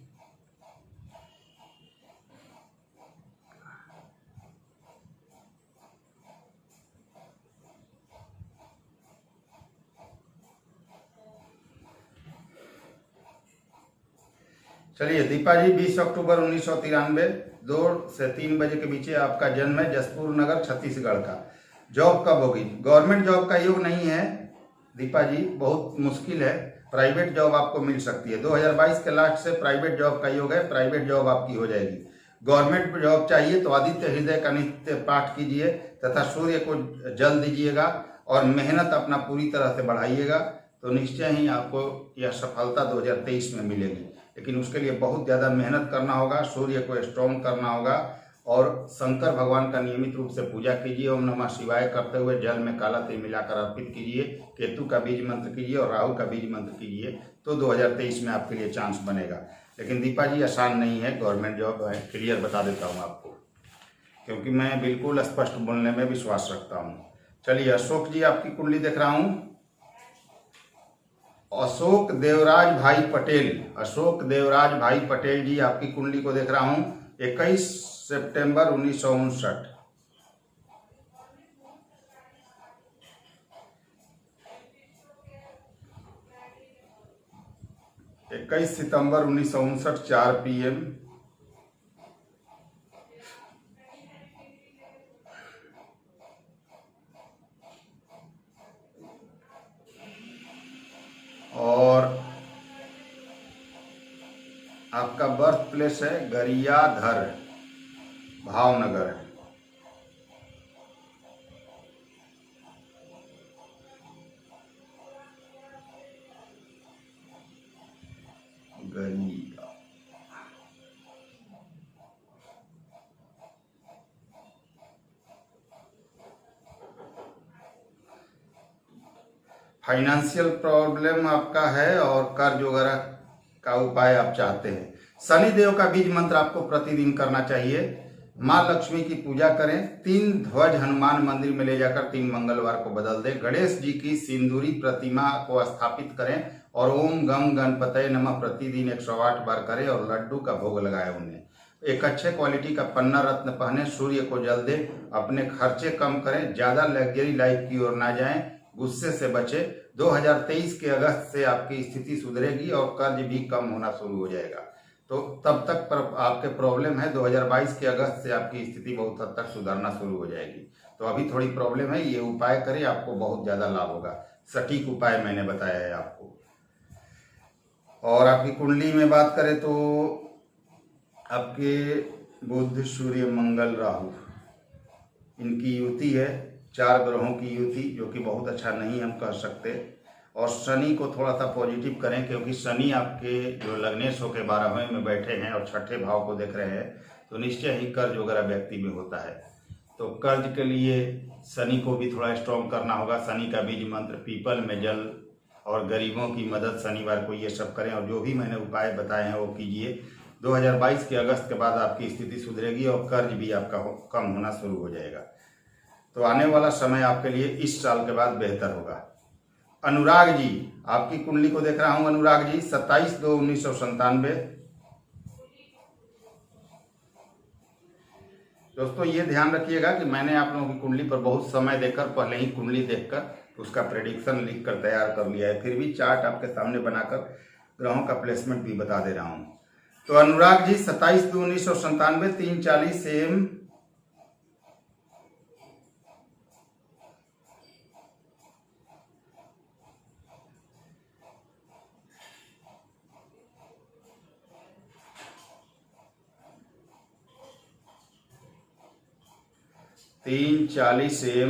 चलिए दीपा जी 20 अक्टूबर 1993, 2 से 3 बजे के बीच आपका जन्म है, जसपुर नगर छत्तीसगढ़ का। जॉब कब होगी? गवर्नमेंट जॉब का योग नहीं है दीपा जी, बहुत मुश्किल है। प्राइवेट जॉब आपको मिल सकती है। 2022 के लास्ट से प्राइवेट जॉब का योग है, प्राइवेट जॉब आपकी हो जाएगी। गवर्नमेंट जॉब चाहिए तो आदित्य हृदय का नित्य पाठ कीजिए तथा सूर्य को जल दीजिएगा और मेहनत अपना पूरी तरह से बढ़ाइएगा, तो निश्चय ही आपको यह सफलता 2023 में मिलेगी। लेकिन उसके लिए बहुत ज़्यादा मेहनत करना होगा, सूर्य को स्ट्रॉन्ग करना होगा और शंकर भगवान का नियमित रूप से पूजा कीजिए। ओम नमः शिवाय करते हुए जल में काला तिल मिलाकर अर्पित कीजिए। केतु का बीज मंत्र कीजिए और राहु का बीज मंत्र कीजिए, तो 2023 में आपके लिए चांस बनेगा। लेकिन दीपा जी आसान नहीं है गवर्नमेंट जॉब, क्लियर बता देता हूँ आपको, क्योंकि मैं बिल्कुल स्पष्ट बोलने में विश्वास रखता हूँ। चलिए अशोक जी आपकी कुंडली देख रहा हूँ, अशोक देवराज भाई पटेल, अशोक देवराज भाई पटेल जी आपकी कुंडली को देख रहा हूँ, 21 सितंबर 1959। 21 सितंबर 1959, 4 PM। और आपका बर्थ प्लेस है गरियाधर, भावनगर। गरिया फाइनेंशियल प्रॉब्लम आपका है और कर्ज वगैरह का उपाय आप चाहते हैं। शनि देव का बीज मंत्र आपको प्रतिदिन करना चाहिए। माँ लक्ष्मी की पूजा करें। 3 ध्वज हनुमान मंदिर में ले जाकर 3 मंगलवार को बदल दें। गणेश जी की सिंदूरी प्रतिमा को स्थापित करें और ओम गम गणपतये नमः प्रतिदिन 108 बार करें और लड्डू का भोग लगाएं उन्हें। एक अच्छे क्वालिटी का पन्ना रत्न पहने, सूर्य को जल दें, अपने खर्चे कम करें, ज्यादा लग्जरी लाइफ की ओर ना जाएं, गुस्से से बचे। 2023 के अगस्त से आपकी स्थिति सुधरेगी और कर्ज भी कम होना शुरू हो जाएगा। तो तब तक पर आपके प्रॉब्लम है, 2022 के अगस्त से आपकी स्थिति बहुत हद तक सुधरना शुरू हो जाएगी। तो अभी थोड़ी प्रॉब्लम है, ये उपाय करें, आपको बहुत ज़्यादा लाभ होगा। सटीक उपाय मैंने बताया है आपको। और आपकी कुंडली में बात करें तो आपके बुध, सूर्य, मंगल, राहु, इनकी युति है, 4 ग्रहों की युति, जो कि बहुत अच्छा नहीं हम कह सकते। और शनि को थोड़ा सा पॉजिटिव करें, क्योंकि शनि आपके जो लग्नेश होकर 12वें में बैठे हैं और छठे भाव को देख रहे हैं, तो निश्चय ही कर्ज वगैरह व्यक्ति में होता है। तो कर्ज के लिए शनि को भी थोड़ा स्ट्रॉन्ग करना होगा। शनि का बीज मंत्र, पीपल में जल और गरीबों की मदद शनिवार को, ये सब करें। और जो भी मैंने उपाय बताए हैं वो कीजिए। 2022 के अगस्त के बाद आपकी स्थिति सुधरेगी और कर्ज भी आपका कम होना शुरू हो जाएगा। तो आने वाला समय आपके लिए इस साल के बाद बेहतर होगा। अनुराग जी, आपकी कुंडली को देख रहा हूं। अनुराग जी, 27/2/1997। दोस्तों ये ध्यान रखिएगा कि मैंने आप लोगों की कुंडली पर बहुत समय देकर, पहले ही कुंडली देखकर उसका प्रेडिक्शन लिखकर तैयार कर लिया है। फिर भी चार्ट आपके सामने बनाकर ग्रहों का प्लेसमेंट भी बता दे रहा हूं। तो अनुराग जी, 27/2/1997, 3:40 AM,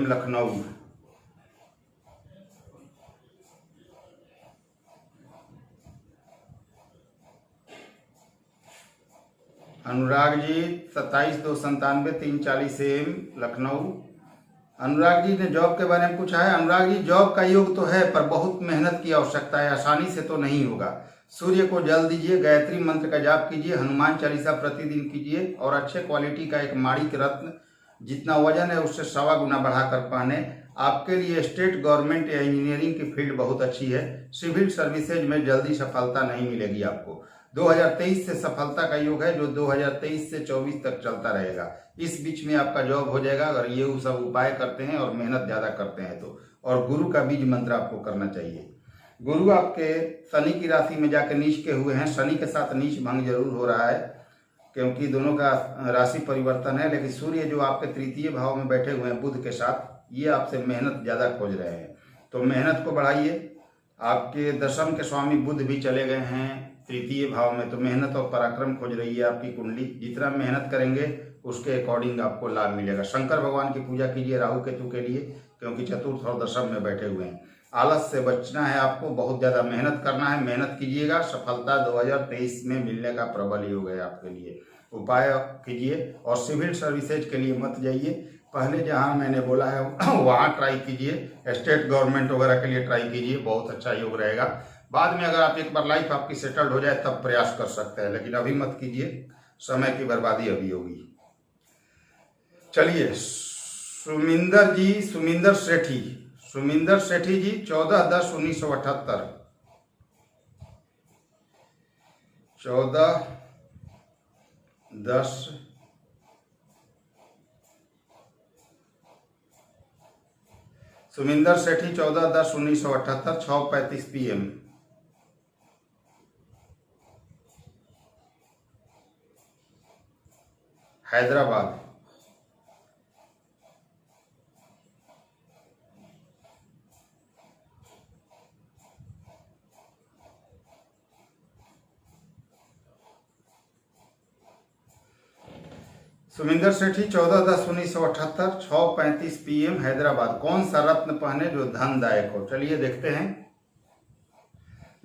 लखनऊ। अनुराग जी, 27/2/97, 3:40 AM, लखनऊ। अनुराग जी ने जॉब के बारे में पूछा है। अनुराग जी, जॉब का योग तो है, पर बहुत मेहनत की आवश्यकता है, आसानी से तो नहीं होगा। सूर्य को जल दीजिए, गायत्री मंत्र का जाप कीजिए, हनुमान चालीसा प्रतिदिन कीजिए और अच्छे क्वालिटी का एक माणिक रत्न जितना वजन है उससे 1.25 गुना बढ़ाकर पहने। आपके लिए स्टेट गवर्नमेंट या इंजीनियरिंग की फील्ड बहुत अच्छी है। सिविल सर्विसेज में जल्दी सफलता नहीं मिलेगी आपको। 2023 से सफलता का योग है, जो 2023 से 24 तक चलता रहेगा। इस बीच में आपका जॉब हो जाएगा अगर ये सब उपाय करते हैं और मेहनत ज़्यादा करते हैं तो। और गुरु का बीज मंत्र आपको करना चाहिए। गुरु आपके शनि की राशि में जाकर नीच के हुए हैं। शनि के साथ नीच भंग जरूर हो रहा है, क्योंकि दोनों का राशि परिवर्तन है। लेकिन सूर्य जो आपके तृतीय भाव में बैठे हुए हैं बुध के साथ, ये आपसे मेहनत ज़्यादा खोज रहे हैं। तो मेहनत को बढ़ाइए। आपके दशम के स्वामी बुध भी चले गए हैं तृतीय भाव में, तो मेहनत और पराक्रम खोज रही है आपकी कुंडली। जितना मेहनत करेंगे उसके अकॉर्डिंग आपको लाभ मिलेगा। शंकर भगवान की पूजा कीजिए राहु केतु के लिए, क्योंकि चतुर्थ और दशम में बैठे हुए हैं। आलस से बचना है आपको, बहुत ज़्यादा मेहनत करना है। मेहनत कीजिएगा, सफलता 2023 में मिलने का प्रबल योग है आपके लिए। उपाय कीजिए और सिविल सर्विसेज के लिए मत जाइए। पहले जहां मैंने बोला है वहां ट्राई कीजिए। स्टेट गवर्नमेंट वगैरह के लिए ट्राई कीजिए, बहुत अच्छा योग रहेगा। बाद में अगर आप एक बार लाइफ आपकी सेटल्ड हो जाए तब प्रयास कर सकते हैं, लेकिन अभी मत कीजिए, समय की बर्बादी अभी होगी। चलिए, सुमिंदर जी, सुमिंदर सेठी जी, 14/10/1978। 14/10 सुमिंदर सेठी, 14/10/1978, 6:35 PM। हैदराबाद। सुमिंदर सेठी, 14/10/1978, 6:35 PM, हैदराबाद। कौन सा रत्न पहने जो धनदायक हो? चलिए देखते हैं।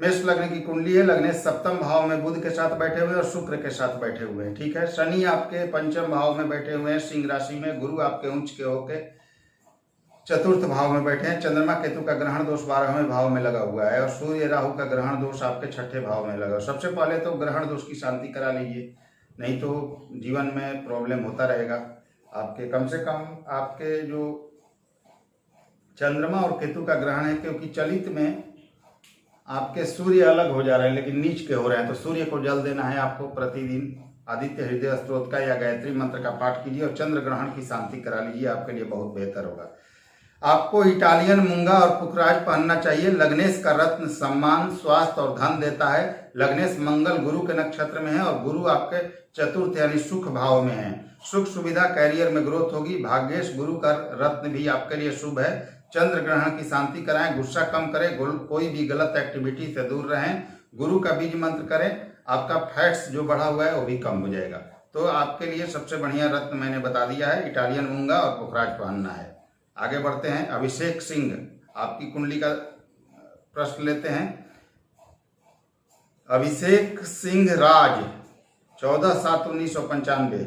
मेष लग्न की कुंडली है। लग्न सप्तम भाव में बुध के साथ बैठे हुए और शुक्र के साथ बैठे हुए हैं। ठीक है। शनि आपके पंचम भाव में बैठे हुए हैं सिंह राशि में। गुरु आपके उच्च के होके चतुर्थ भाव में बैठे हैं। चंद्रमा केतु का ग्रहण दोष 12वें भाव में लगा हुआ है और सूर्य राहु का ग्रहण दोष आपके छठे भाव में लगा। सबसे पहले तो ग्रहण दोष की शांति करा लीजिए, नहीं तो जीवन में प्रॉब्लम होता रहेगा आपके। कम से कम आपके जो चंद्रमा और केतु का ग्रहण है, क्योंकि चलित में आपके सूर्य अलग हो जा रहे हैं लेकिन नीच के हो रहे हैं, तो सूर्य को जल देना है आपको। प्रतिदिन आदित्य हृदय स्तोत्र का या गायत्री मंत्र का पाठ कीजिए और चंद्र ग्रहण की शांति करा लीजिए, आपके लिए बहुत बेहतर होगा। आपको इटालियन मूंगा और पुखराज पहनना चाहिए। लग्नेश का रत्न सम्मान, स्वास्थ्य और धन देता है। लग्नेश मंगल गुरु के नक्षत्र में है और गुरु आपके चतुर्थ यानी सुख भाव में है। सुख सुविधा कैरियर में ग्रोथ होगी। भाग्येश गुरु का रत्न भी आपके लिए शुभ है। चंद्र ग्रहण की शांति कराएं, गुस्सा कम करें, कोई भी गलत एक्टिविटी से दूर रहें, गुरु का बीज मंत्र करें, आपका फैट्स जो बढ़ा हुआ है वो भी कम हो जाएगा। तो आपके लिए सबसे बढ़िया रत्न मैंने बता दिया है, इटालियन मूंगा और पुखराज पहनना है। आगे बढ़ते हैं। अभिषेक सिंह, आपकी कुंडली का प्रश्न लेते हैं। अभिषेक सिंह राज 14/7/1995।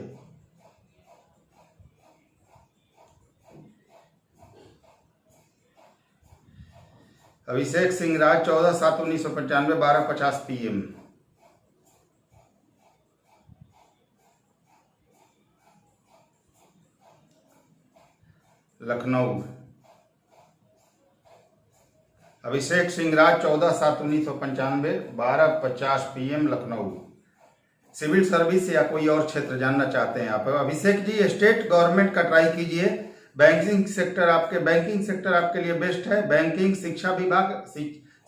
अभिषेक सिंह राज 14/7/1995, 12:50 PM। लखनऊ। अभिषेक सिंह राज 14/7/1995, 12:50 PM, लखनऊ। सिविल सर्विस या कोई और क्षेत्र जानना चाहते हैं आप? अभिषेक जी स्टेट गवर्नमेंट का ट्राई कीजिए। बैंकिंग सेक्टर आपके लिए बेस्ट है। बैंकिंग, शिक्षा विभाग,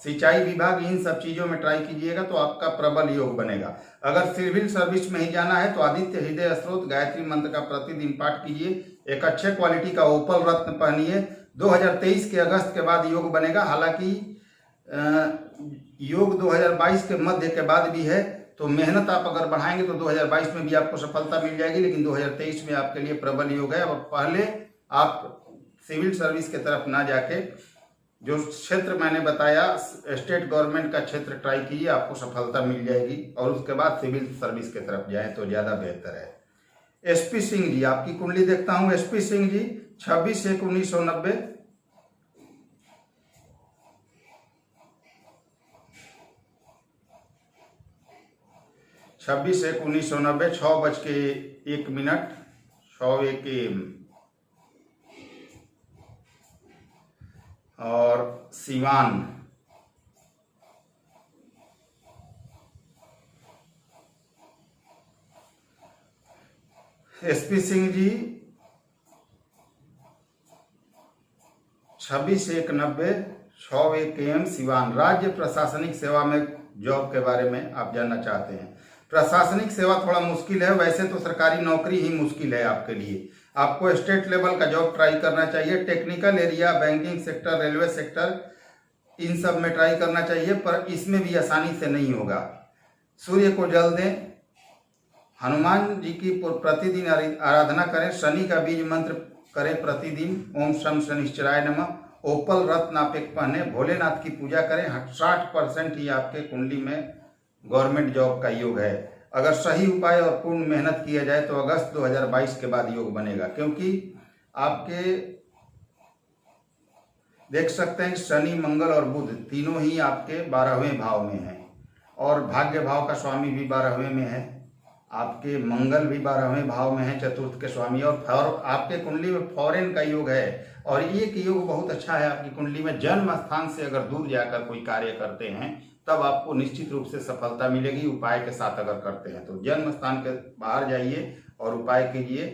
सिंचाई विभाग, इन सब चीजों में ट्राई कीजिएगा तो आपका प्रबल योग बनेगा। अगर सिविल सर्विस में ही जाना है तो आदित्य हृदय स्त्रोत गायत्री मंत्र का प्रतिदिन पाठ कीजिए। एक अच्छे क्वालिटी का ओपल रत्न पहनिए। 2023 के अगस्त के बाद योग बनेगा। हालांकि योग 2022 के मध्य के बाद भी है, तो मेहनत आप अगर बढ़ाएंगे तो 2022 में भी आपको सफलता मिल जाएगी, लेकिन 2023 में आपके लिए प्रबल योग है। और पहले आप सिविल सर्विस की तरफ ना जाके जो क्षेत्र मैंने बताया स्टेट गवर्नमेंट का क्षेत्र ट्राई कीजिए, आपको सफलता मिल जाएगी और उसके बाद सिविल सर्विस की तरफ जाएं तो ज्यादा बेहतर है। एसपी सिंह जी, आपकी कुंडली देखता हूं। एसपी सिंह जी 26/1/1990, 26/1/1990, 6:01, 6:01 AM और सिवान। SP Singh ji 26/1/90, 6:01 AM, Siwan. राज्य प्रशासनिक सेवा में जॉब के बारे में आप जानना चाहते हैं। प्रशासनिक सेवा थोड़ा मुश्किल है, वैसे तो सरकारी नौकरी ही मुश्किल है आपके लिए। आपको स्टेट लेवल का जॉब ट्राई करना चाहिए। Technical area, banking sector, railway sector, इन सब में ट्राई करना चाहिए, पर इसमें भी आसानी से नहीं होगा। सूर्य को जल दें, हनुमान जी की प्रतिदिन आराधना करें, शनि का बीज मंत्र करें प्रतिदिन, ओम शम शनिश्चराय नमः। ओपल रत्न आप एक पहने, भोलेनाथ की पूजा करें। 60% ही आपके कुंडली में गवर्नमेंट जॉब का योग है। अगर सही उपाय और पूर्ण मेहनत किया जाए तो अगस्त 2022 के बाद योग बनेगा, क्योंकि आपके देख सकते हैं शनि, मंगल और बुध तीनों ही आपके 12वें भाव में हैं और भाग्य भाव का स्वामी भी 12वें में है। आपके मंगल भी 12वें भाव में है, चतुर्थ के स्वामी। और आपके कुंडली में फॉरेन का योग है और एक योग बहुत अच्छा है आपकी कुंडली में। जन्म स्थान से अगर दूर जाकर कोई कार्य करते हैं तब आपको निश्चित रूप से सफलता मिलेगी, उपाय के साथ अगर करते हैं तो। जन्म स्थान के बाहर जाइए और उपाय कीजिए,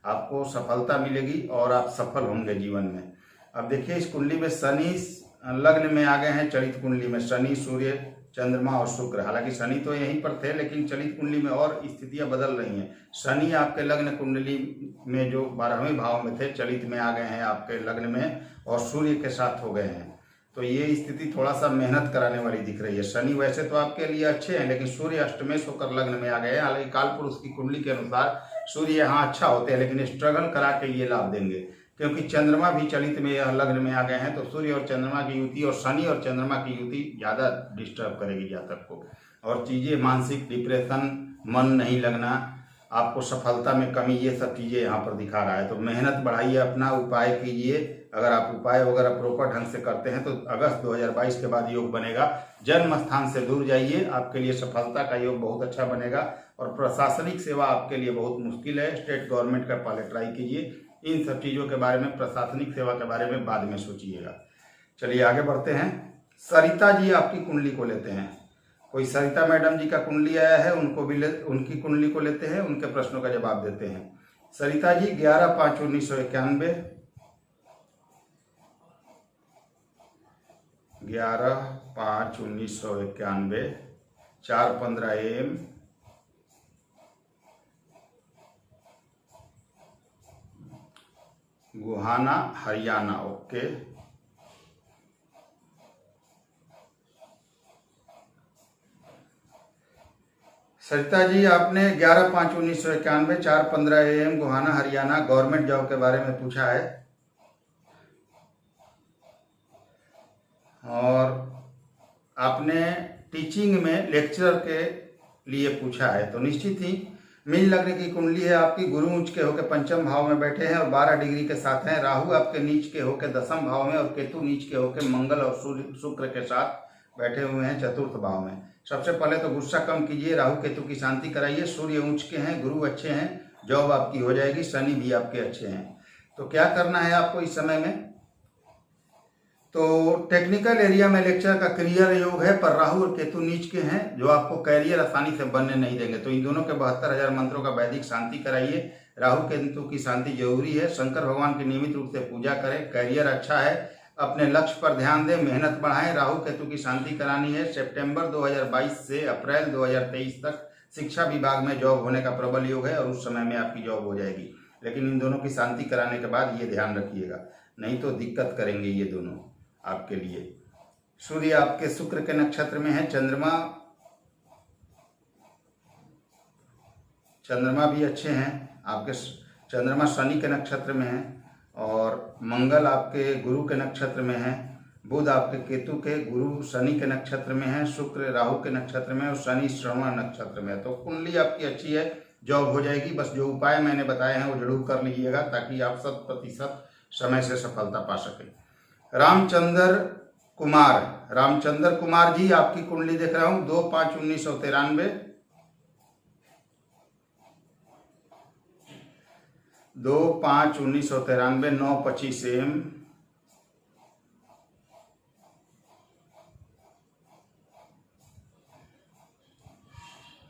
आपको सफलता मिलेगी और आप सफल होंगे जीवन में। अब देखिए इस कुंडली में शनि लग्न में आ गए हैं। चलित कुंडली में शनि, सूर्य, चंद्रमा और शुक्र। हालांकि शनि तो यहीं पर थे, लेकिन चलित कुंडली में और स्थितियां बदल रही हैं। शनि आपके लग्न कुंडली में जो 12वें भाव में थे, चलित में आ गए हैं आपके लग्न में और सूर्य के साथ हो गए हैं। तो ये स्थिति थोड़ा सा मेहनत कराने वाली दिख रही है। शनि वैसे तो आपके लिए अच्छे हैं, लेकिन सूर्य अष्टमेश होकर लग्न में आ गए हैं। हालांकि काल पुरुष की कुंडली के अनुसार सूर्य यहाँ अच्छा होते हैं, लेकिन स्ट्रगल करा के ये लाभ देंगे, क्योंकि चंद्रमा भी चलित में यह लग्न में आ गए हैं। तो सूर्य और चंद्रमा की युति और शनि और चंद्रमा की युति ज्यादा डिस्टर्ब करेगी जातक को, और चीजें मानसिक डिप्रेशन, मन नहीं लगना, आपको सफलता में कमी, ये सब चीजें यहाँ पर दिखा रहा है। तो मेहनत बढ़ाइए, अपना उपाय कीजिए। अगर आप उपाय वगैरह प्रॉपर ढंग से करते हैं तो अगस्त 2022 के बाद योग बनेगा। जन्म स्थान से दूर जाइए, आपके लिए सफलता का योग बहुत अच्छा बनेगा। और प्रशासनिक सेवा आपके लिए बहुत मुश्किल है, स्टेट गवर्नमेंट का पहले ट्राई कीजिए। इन सब चीजों के बारे में, प्रशासनिक सेवा के बारे में बाद में सोचिएगा। चलिए आगे बढ़ते हैं। सरिता जी आपकी कुंडली को लेते हैं। कोई सरिता मैडम जी का कुंडली आया है, उनकी कुंडली को लेते हैं, उनके प्रश्नों का जवाब देते हैं। सरिता जी 11/5/1991, 11/5/1991, 4:15 AM, गोहाना हरियाणा। ओके, सरिता जी आपने 11/5/1991, 4:15 AM, Gohana Haryana government job के बारे में पूछा है और आपने टीचिंग में लेक्चरर के लिए पूछा है। तो निश्चित ही मीन लग्न की कुंडली है आपकी, गुरु उच्च के होकर पंचम भाव में बैठे हैं और 12 डिग्री के साथ हैं। राहु आपके नीच के होकर 10वें भाव में और केतु नीच के होकर मंगल और शुक्र के साथ बैठे हुए हैं 4th भाव में। सबसे पहले तो गुस्सा कम कीजिए, राहु केतु की शांति कराइए। सूर्य उच्च के हैं, गुरु अच्छे हैं, जॉब आपकी हो जाएगी, शनि भी आपके अच्छे हैं। तो क्या करना है आपको इस समय में, तो टेक्निकल एरिया में लेक्चर का क्लियर योग है, पर राहु और केतु नीच के हैं जो आपको कैरियर आसानी से बनने नहीं देंगे। तो इन दोनों के 72,000 मंत्रों का वैदिक शांति कराइए। राहु केतु की शांति जरूरी है। शंकर भगवान की नियमित रूप से पूजा करें। कैरियर अच्छा है, अपने लक्ष्य पर ध्यान दें, मेहनत बढ़ाएं। राहु केतु की शांति करानी है। सितंबर 2022 से अप्रैल 2023 तक शिक्षा विभाग में जॉब होने का प्रबल योग है और उस समय में आपकी जॉब हो जाएगी। लेकिन इन दोनों की शांति कराने के बाद ये ध्यान रखिएगा, नहीं तो दिक्कत करेंगे ये दोनों आपके लिए। सूर्य आपके शुक्र के नक्षत्र में है, चंद्रमा भी अच्छे हैं आपके, चंद्रमा शनि के नक्षत्र में है और मंगल आपके गुरु के नक्षत्र में है, बुध आपके केतु के, गुरु शनि के नक्षत्र में है, शुक्र राहु के नक्षत्र में और शनि श्रवण नक्षत्र में है। तो कुंडली आपकी अच्छी है, जॉब हो जाएगी। बस जो उपाय मैंने बताए हैं वो जरूर कर लीजिएगा ताकि आप 100% समय से सफलता पा सकें। रामचंद्र कुमार जी आपकी कुंडली देख रहा हूं, 2/5/1993, 2/5/1993, 9:25 AM,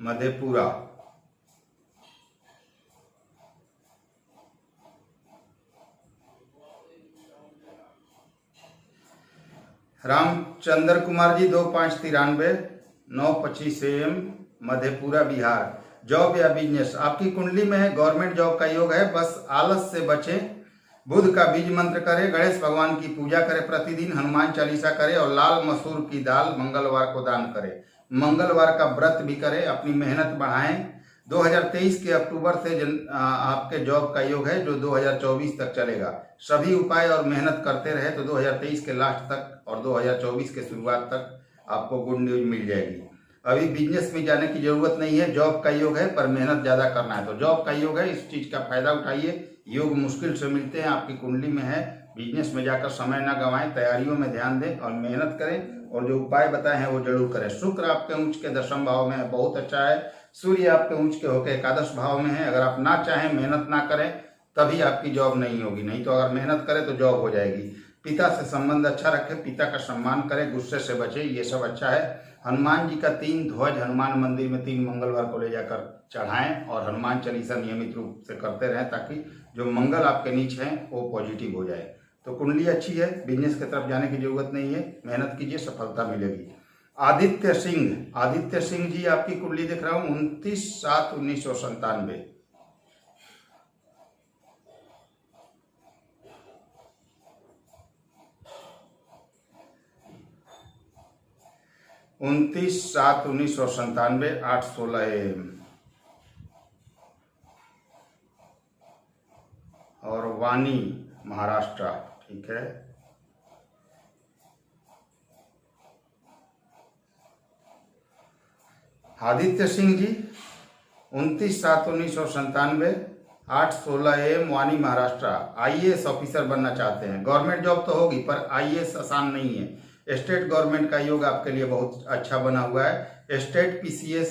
Madhepura. Ramchandra Kumar ji 2/5/93, 9:25 AM, Madhepura Bihar. Job या बिजनेस आपकी कुंडली में है, गवर्नमेंट जॉब का योग है, बस आलस से बचें। बुध का बीज मंत्र करें, गणेश भगवान की पूजा करें, प्रतिदिन हनुमान चालीसा करें और लाल मसूर की दाल मंगलवार को दान करें। मंगलवार का व्रत भी करें, अपनी मेहनत बढ़ाएं। 2023 के अक्टूबर से आपके जॉब का योग है जो 2024 तक चलेगा। सभी उपाय और मेहनत करते रहे तो 2023 के लास्ट तक और 2024 के शुरुआत तक आपको गुड न्यूज मिल जाएगी। अभी बिजनेस में जाने की जरूरत नहीं है, जॉब का योग है पर मेहनत ज्यादा करना है। तो जॉब का योग है, इस चीज का फायदा उठाइए। योग मुश्किल से मिलते हैं, आपकी कुंडली में है। बिजनेस में जाकर समय ना गंवाएं, तैयारियों में ध्यान दें और मेहनत करें और जो उपाय बताए हैं वो जरूर करें। शुक्र आपके उच्च के 10वें भाव में है, बहुत अच्छा है। सूर्य आपके उच्च के होकर एकादश भाव में है। अगर आप ना चाहें, मेहनत ना करें, तभी आपकी जॉब नहीं होगी, नहीं तो अगर मेहनत करें तो जॉब हो जाएगी। पिता से संबंध अच्छा रखें, पिता का सम्मान करें, गुस्से से बचें, ये सब अच्छा है। हनुमान जी का 3 ध्वज हनुमान मंदिर में 3 मंगलवार को ले जाकर चढ़ाएं और हनुमान चालीसा नियमित रूप से करते रहें ताकि जो मंगल आपके नीच हैं वो पॉजिटिव हो जाए। तो कुंडली अच्छी है, बिजनेस की तरफ जाने की जरूरत नहीं है, मेहनत कीजिए, सफलता मिलेगी। आदित्य सिंह जी आपकी कुंडली देख रहा हूँ, 29/7/1997, 29/7/1997, 8:16 AM और वानी महाराष्ट्र। ठीक है, आदित्य सिंह जी 29/7/1997, 8:16 AM, वानी महाराष्ट्र। IAS ऑफिसर बनना चाहते हैं। गवर्नमेंट जॉब तो होगी पर IAS आसान नहीं है। स्टेट गवर्नमेंट का योग आपके लिए बहुत अच्छा बना हुआ है। स्टेट PCS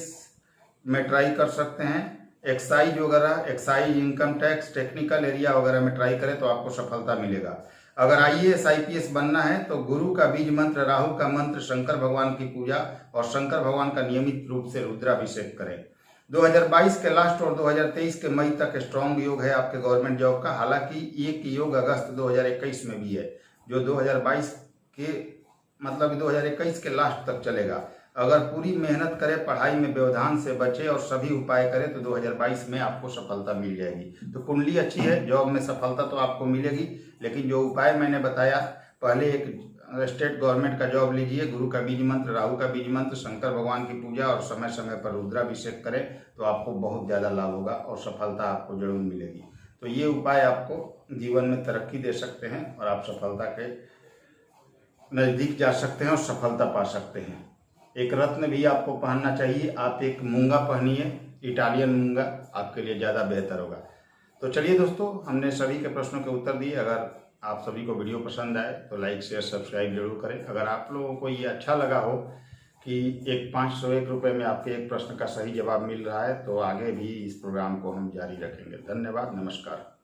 में ट्राई कर सकते हैं। एक्साइज वगैरह, excise, income tax, technical area वगैरह में ट्राई करें तो आपको सफलता मिलेगा। अगर IAS IPS बनना है तो गुरु का बीज मंत्र, राहु का मंत्र, शंकर भगवान की पूजा और शंकर भगवान का नियमित रूप से रुद्राभिषेक करें। 2022 के लास्ट और 2023 के मई तक स्ट्रॉन्ग योग है आपके गवर्नमेंट जॉब का। हालांकि एक योग अगस्त 2021 में भी है जो 2022 के मतलब 2021 के लास्ट तक चलेगा। अगर पूरी मेहनत करें, पढ़ाई में व्यवधान से बचे और सभी उपाय करें तो 2022 में आपको सफलता मिल जाएगी। तो कुंडली अच्छी है, जॉब में सफलता तो आपको मिलेगी, लेकिन जो उपाय मैंने बताया, पहले एक स्टेट गवर्नमेंट का जॉब लीजिए, गुरु का बीज मंत्र, राहु का बीज मंत्र, शंकर भगवान की पूजा और समय समय पर रुद्राभिषेक करें तो आपको बहुत ज़्यादा लाभ होगा और सफलता आपको जरूर मिलेगी। तो ये उपाय आपको जीवन में तरक्की दे सकते हैं और आप सफलता के नज़दीक जा सकते हैं और सफलता पा सकते हैं। एक रत्न भी आपको पहनना चाहिए, आप एक मूंगा पहनिए, इटालियन मूंगा, आपके लिए ज़्यादा बेहतर होगा। तो चलिए दोस्तों, हमने सभी के प्रश्नों के उत्तर दिए। अगर आप सभी को वीडियो पसंद आए तो लाइक शेयर सब्सक्राइब जरूर करें। अगर आप लोगों को ये अच्छा लगा हो कि एक 501 रुपये में आपके एक प्रश्न का सही जवाब मिल रहा है तो आगे भी इस प्रोग्राम को हम जारी रखेंगे। धन्यवाद, नमस्कार।